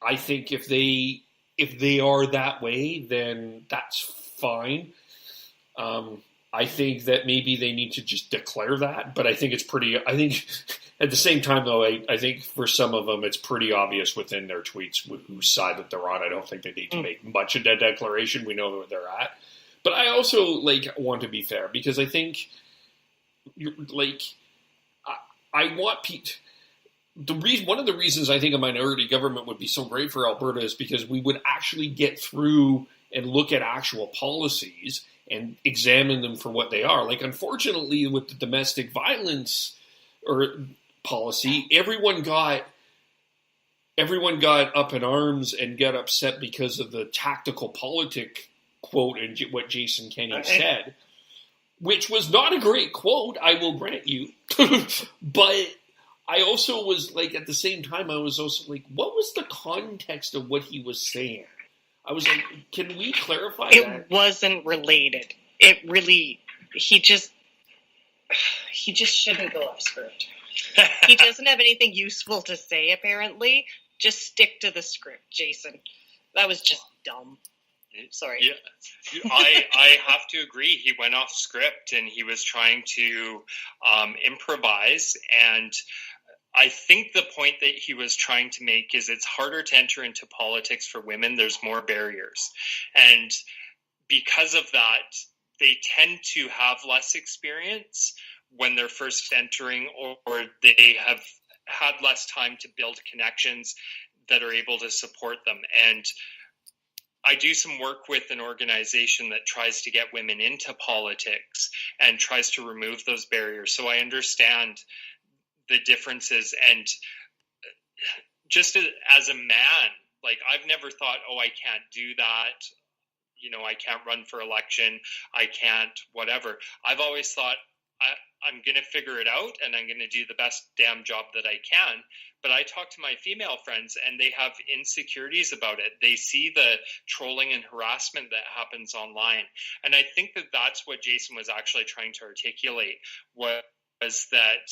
I think if they are that way, then that's fine. I think that maybe they need to just declare that, but I think it's pretty. I think at the same time, though, I think for some of them, it's pretty obvious within their tweets whose side that they're on. I don't think they need to make much of that declaration. We know where they're at, but I also want to be fair because I think I want people. One of the reasons I think a minority government would be so great for Alberta is because we would actually get through and look at actual policies and examine them for what they are. Unfortunately, with the domestic violence or policy, everyone got up in arms and got upset because of the tactical politic quote and what Jason Kenney said, which was not a great quote, I will grant you. But I also was at the same time, I was also what was the context of what he was saying? I was can we clarify that? It wasn't related. It really, he just shouldn't go off script. He doesn't have anything useful to say, apparently. Just stick to the script, Jason. That was just dumb. Sorry. Yeah, I have to agree. He went off script and he was trying to improvise. And I think the point that he was trying to make is it's harder to enter into politics for women. There's more barriers. And because of that, they tend to have less experience when they're first entering, or they have had less time to build connections that are able to support them. And I do some work with an organization that tries to get women into politics and tries to remove those barriers. So I understand the differences. And just as a man, I've never thought, I can't do that. I can't run for election. I can't whatever. I've always thought I'm going to figure it out and I'm going to do the best damn job that I can. But I talk to my female friends and they have insecurities about it. They see the trolling and harassment that happens online. And I think that that's what Jason was actually trying to articulate, was that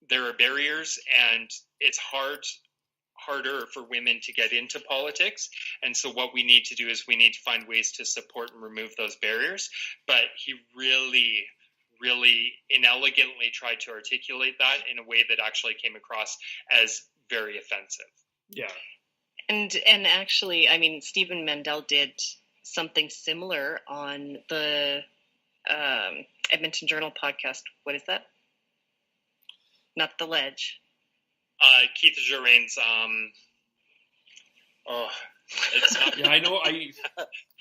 there are barriers and it's harder for women to get into politics. And so what we need to do is we need to find ways to support and remove those barriers. But he really inelegantly tried to articulate that in a way that actually came across as very offensive. Yeah. And actually, Stephen Mandel did something similar on the Edmonton Journal podcast. What is that? Not The Ledge. Keith Jarrain's, it's not. Yeah, I know.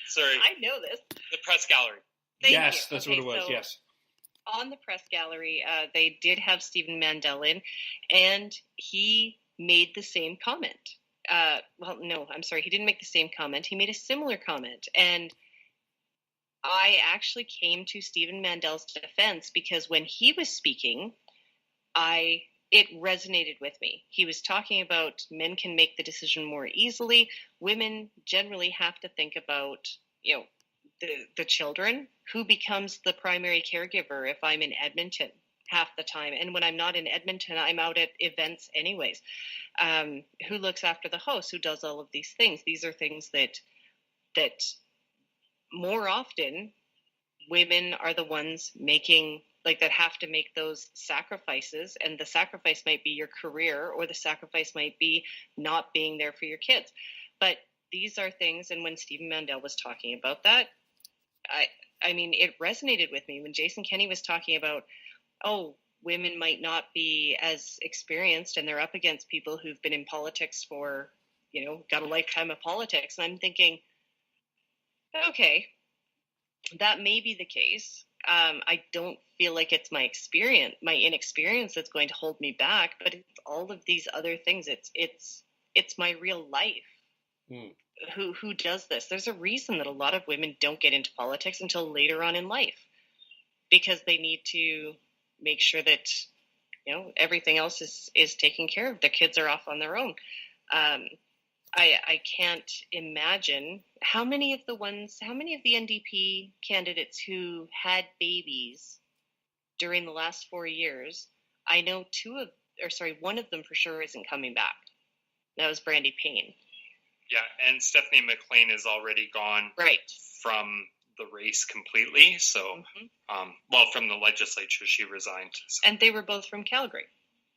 Sorry. I know this. The Press Gallery. Yes, that's what it was. So yes. On the Press Gallery, they did have Stephen Mandel in, and he made the same comment. He didn't make the same comment. He made a similar comment, and I actually came to Stephen Mandel's defense because when he was speaking, it resonated with me. He was talking about men can make the decision more easily. Women generally have to think about, the children. Who becomes the primary caregiver if I'm in Edmonton half the time? And when I'm not in Edmonton, I'm out at events anyways. Who looks after the house? Who does all of these things? These are things that more often women are the ones making, that have to make those sacrifices. And the sacrifice might be your career, or the sacrifice might be not being there for your kids. But these are things, and when Stephen Mandel was talking about that, it resonated with me when Jason Kenney was talking about, women might not be as experienced and they're up against people who've been in politics for, got a lifetime of politics. And I'm thinking, okay, that may be the case. I don't feel like it's my inexperience that's going to hold me back, but it's all of these other things. It's my real life. Who does this? There's a reason that a lot of women don't get into politics until later on in life, because they need to make sure that everything else is taken care of. Their kids are off on their own. I can't imagine how many of the NDP candidates who had babies during the last 4 years. I know one of them for sure isn't coming back. That was Brandy Payne. Yeah, and Stephanie McLean is already gone right from the race completely. So, from the legislature, she resigned. So. And they were both from Calgary.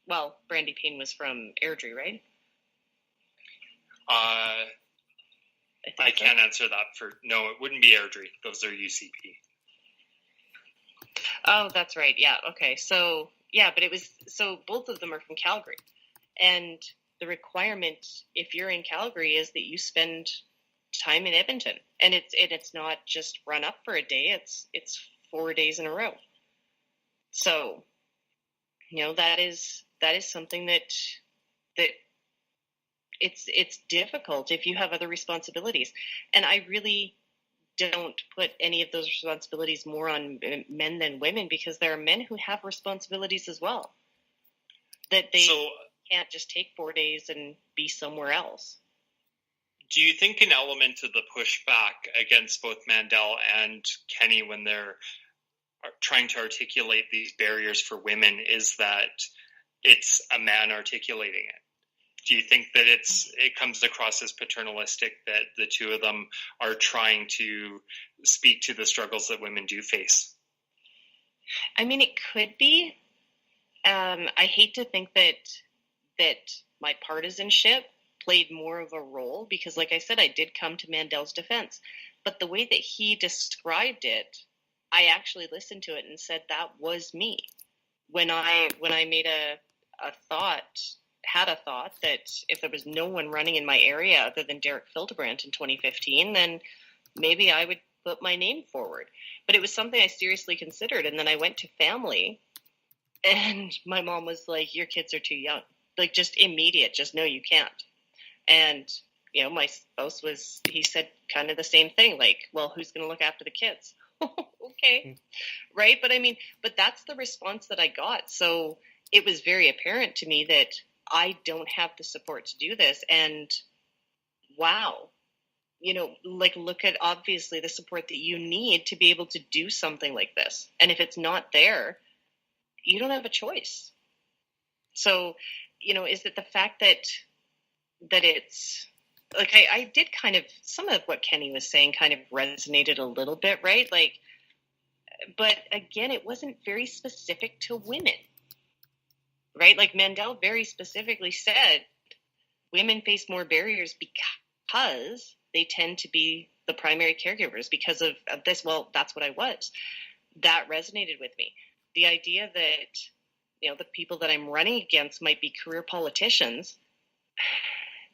Well, Brandy Payne was from Airdrie, right? I can't answer that no, it wouldn't be Airdrie. Those are UCP. Oh, that's right. Yeah. Okay. So, yeah, but both of them are from Calgary. And the requirement, if you're in Calgary, is that you spend time in Edmonton. And it's not just run up for a day. It's 4 days in a row. So, that is something that it's difficult if you have other responsibilities. And I really don't put any of those responsibilities more on men than women, because there are men who have responsibilities as well, that they can't just take 4 days and be somewhere else. Do you think an element of the pushback against both Mandel and Kenney when they're trying to articulate these barriers for women is that it's a man articulating it? Do you think that it comes across as paternalistic, that the two of them are trying to speak to the struggles that women do face? I mean, it could be. I hate to think that my partisanship played more of a role, because, like I said, I did come to Mandel's defense. But the way that he described it, I actually listened to it and said that was me. When I made a thought that if there was no one running in my area other than Derek Fildebrandt in 2015, then maybe I would put my name forward. But it was something I seriously considered. And then I went to family, and my mom was like, your kids are too young. Like, just immediate, just no, you can't. And, my spouse he said kind of the same thing, like, well, who's going to look after the kids? Okay. Right. But that's the response that I got. So it was very apparent to me that I don't have the support to do this. And wow, look at obviously the support that you need to be able to do something like this. And if it's not there, you don't have a choice. So, is it the fact that it's like, I did kind of, some of what Kenney was saying kind of resonated a little bit, right? Like, but again, it wasn't very specific to women, right? Like, Mandel very specifically said women face more barriers because they tend to be the primary caregivers because of this. Well, that's what I was. That resonated with me. The idea that, the people that I'm running against might be career politicians,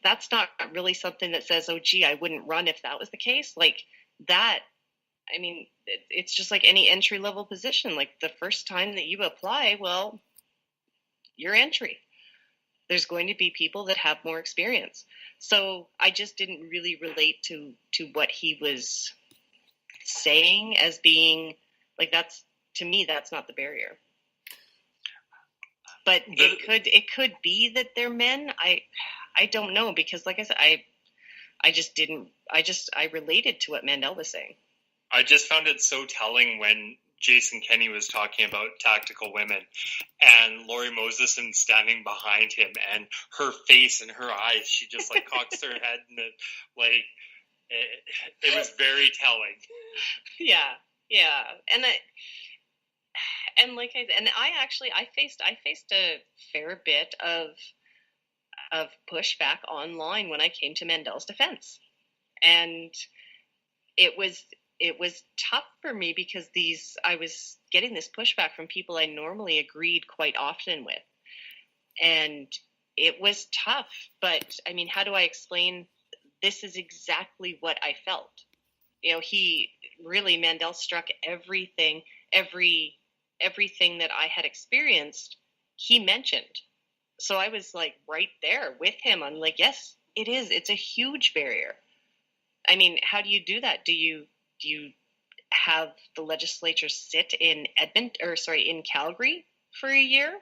that's not really something that says, oh, gee, I wouldn't run if that was the case. Like that, it's just like any entry-level position. Like, the first time that you apply, well, your entry. There's going to be people that have more experience. So I just didn't really relate to what he was saying as being like, to me, that's not the barrier. But it could be that they're men. I don't know, because like I said, I related to what Mandel was saying. I just found it so telling when Jason Kenney was talking about tactical women and Lori Mosesson standing behind him, and her face and her eyes, she just like cocks her head, and it was very telling. Yeah. And like I faced a fair bit of pushback online when I came to Mandel's defense. And it was tough for me because I was getting this pushback from people I normally agreed quite often with. And it was tough, but how do I explain? This is exactly what I felt. Mandel struck everything that I had experienced, he mentioned. So I was like right there with him. I'm like, yes, it is. It's a huge barrier. How do you do that? Do you have the legislature sit in in Calgary for a year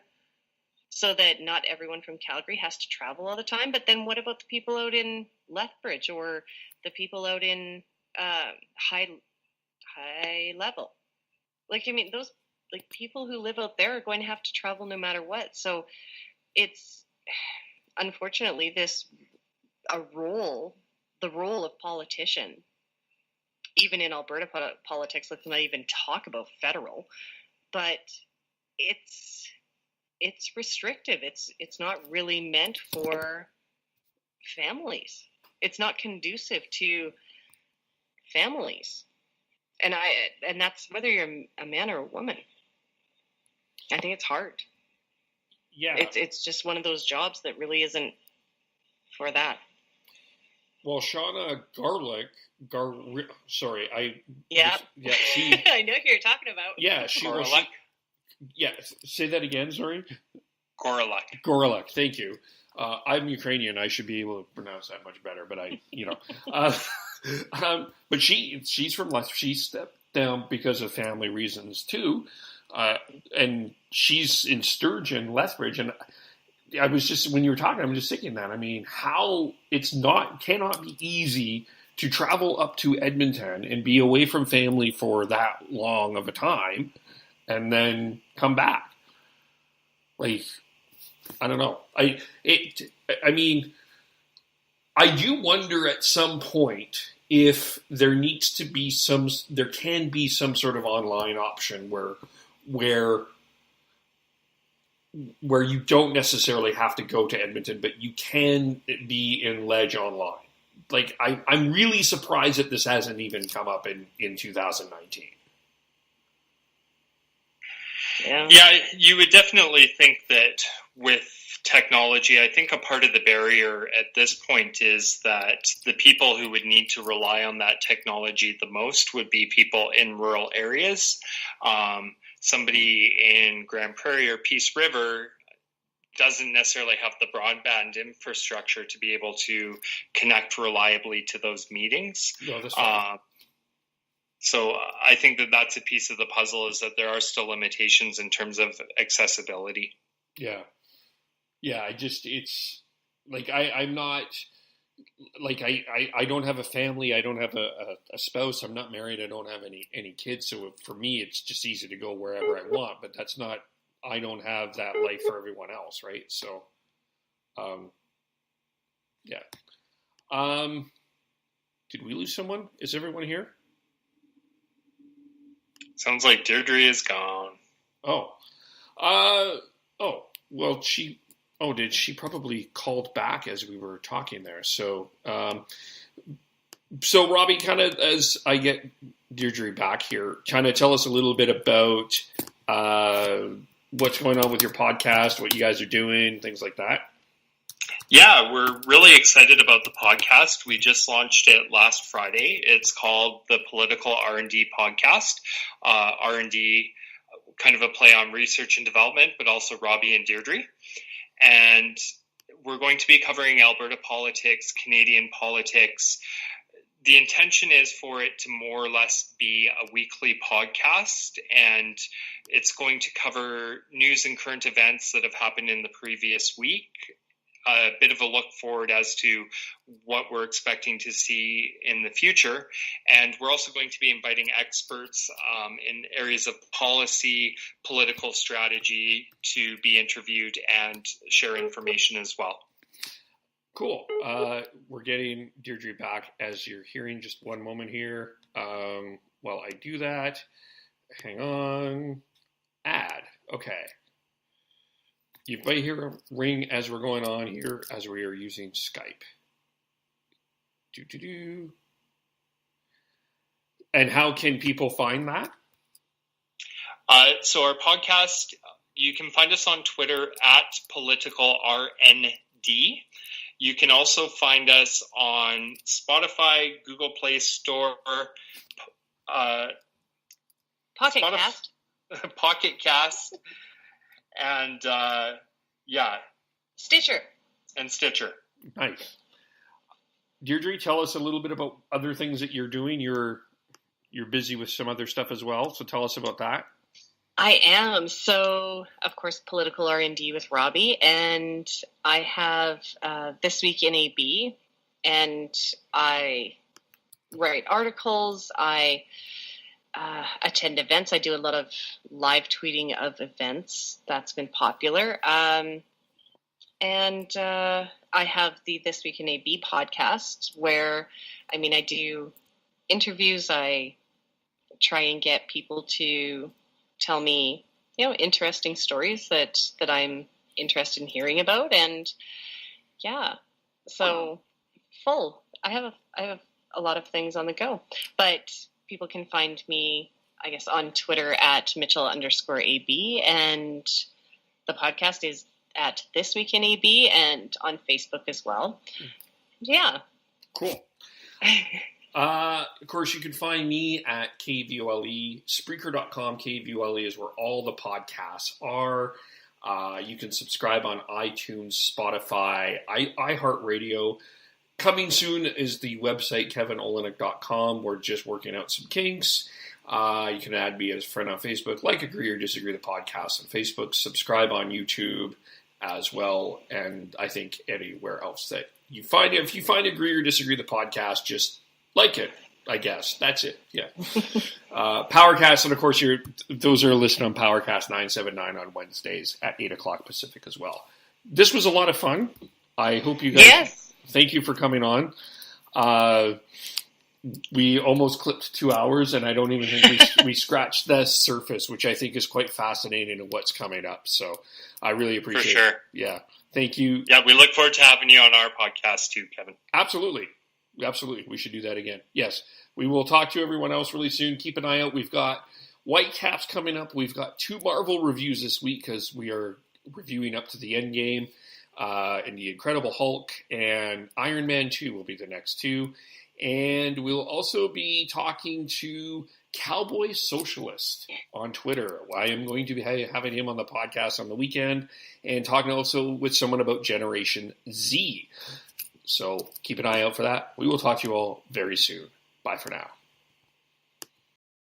so that not everyone from Calgary has to travel all the time? But then what about the people out in Lethbridge or the people out in high level? Those people who live out there are going to have to travel no matter what. So it's unfortunately the role of politician even in Alberta politics, let's not even talk about federal, but it's restrictive. It's not really meant for families. It's not conducive to families. And that's whether you're a man or a woman. I think it's hard. Yeah. It's just one of those jobs that really isn't for that. Well, Shauna sorry, Yeah. she, I know who you're talking about. yeah, say that again, sorry. Gorelek, thank you. I'm Ukrainian. I should be able to pronounce that much better, but but she's from Lethbridge. She stepped down because of family reasons too, and she's in Sturgeon, Lethbridge, and I was just, when you were talking, I'm just thinking that. I mean, how cannot be easy to travel up to Edmonton and be away from family for that long of a time, and then come back. Like, I don't know. I mean, I do wonder at some point if there can be some sort of online option where you don't necessarily have to go to Edmonton, but you can be in Ledge online. Like, I'm really surprised that this hasn't even come up in 2019. Yeah, you would definitely think that with technology, I think a part of the barrier at this point is that the people who would need to rely on that technology the most would be people in rural areas. Somebody in Grand Prairie or Peace River doesn't necessarily have the broadband infrastructure to be able to connect reliably to those meetings. No, that's fine. So I think that that's a piece of the puzzle, is that there are still limitations in terms of accessibility. Yeah. Yeah, it's like, I'm not, like, I don't have a family, I don't have a spouse, I'm not married, I don't have any kids, so for me it's just easy to go wherever I want, but that's not, I don't have that life for everyone else, right? So, yeah. Did we lose someone? Is everyone here? Sounds like Deirdre is gone. Well, she probably called back as we were talking there. So Robbie, kind of, as I get Deirdre back here, kind of tell us a little bit about what's going on with your podcast, what you guys are doing, things like that. Yeah, we're really excited about the podcast. We just launched it last Friday. It's called the Political R&D Podcast. R&D, kind of a play on research and development, but also Robbie and Deirdre. And we're going to be covering Alberta politics, Canadian politics. The intention is for it to more or less be a weekly podcast, and it's going to cover news and current events that have happened in the previous week. A bit of a look forward as to what we're expecting to see in the future. And we're also going to be inviting experts in areas of policy, political strategy to be interviewed and share information as well. Cool. We're getting Deirdre back, as you're hearing. Just one moment here. While I do that, hang on. Add. Okay. You might hear a ring as we're going on here, as we are using Skype. And how can people find that? So our podcast, you can find us on Twitter at politicalrnd. You can also find us on Spotify, Google Play Store, Pocket Cast, and Stitcher. Nice. Deirdre, tell us a little bit about other things that you're doing. You're busy with some other stuff as well, so tell us about that. I am. So, of course, Political R&D with Robbie, and I have This Week in AB, and I write articles, I attend events. I do a lot of live tweeting of events. That's been popular. And I have the This Week in AB podcast where, I do interviews, I try and get people to tell me, interesting stories that I'm interested in hearing about. And yeah, so full. I have a lot of things on the go, but people can find me, I guess, on Twitter at Mitchell_AB, and the podcast is at This Week in AB, and on Facebook as well. Yeah. Cool. Of course, you can find me at KVOLE, Spreaker.com. KVOLE is where all the podcasts are. You can subscribe on iTunes, Spotify, iHeartRadio. Coming soon is the website, KevinOlenek.com. We're just working out some kinks. You can add me as a friend on Facebook, like Agree or Disagree the podcast on Facebook, subscribe on YouTube as well, and I think anywhere else that you find. If you find Agree or Disagree the podcast, just like it, I guess. That's it, yeah. Powercast, and of course, those are listed on Powercast 979 on Wednesdays at 8 o'clock Pacific as well. This was a lot of fun. I hope you guys... Yes. Thank you for coming on. We almost clipped 2 hours, and I don't even think we scratched the surface, which I think is quite fascinating in what's coming up. So I really appreciate it. For sure. Yeah. Thank you. Yeah, we look forward to having you on our podcast too, Kevin. Absolutely. Absolutely. We should do that again. Yes. We will talk to everyone else really soon. Keep an eye out. We've got Whitecaps coming up. We've got 2 Marvel reviews this week because we are reviewing up to the end game. And the Incredible Hulk and Iron Man 2 will be the next 2. And we'll also be talking to Cowboy Socialist on Twitter. I am going to be having him on the podcast on the weekend and talking also with someone about Generation Z. So keep an eye out for that. We will talk to you all very soon. Bye for now.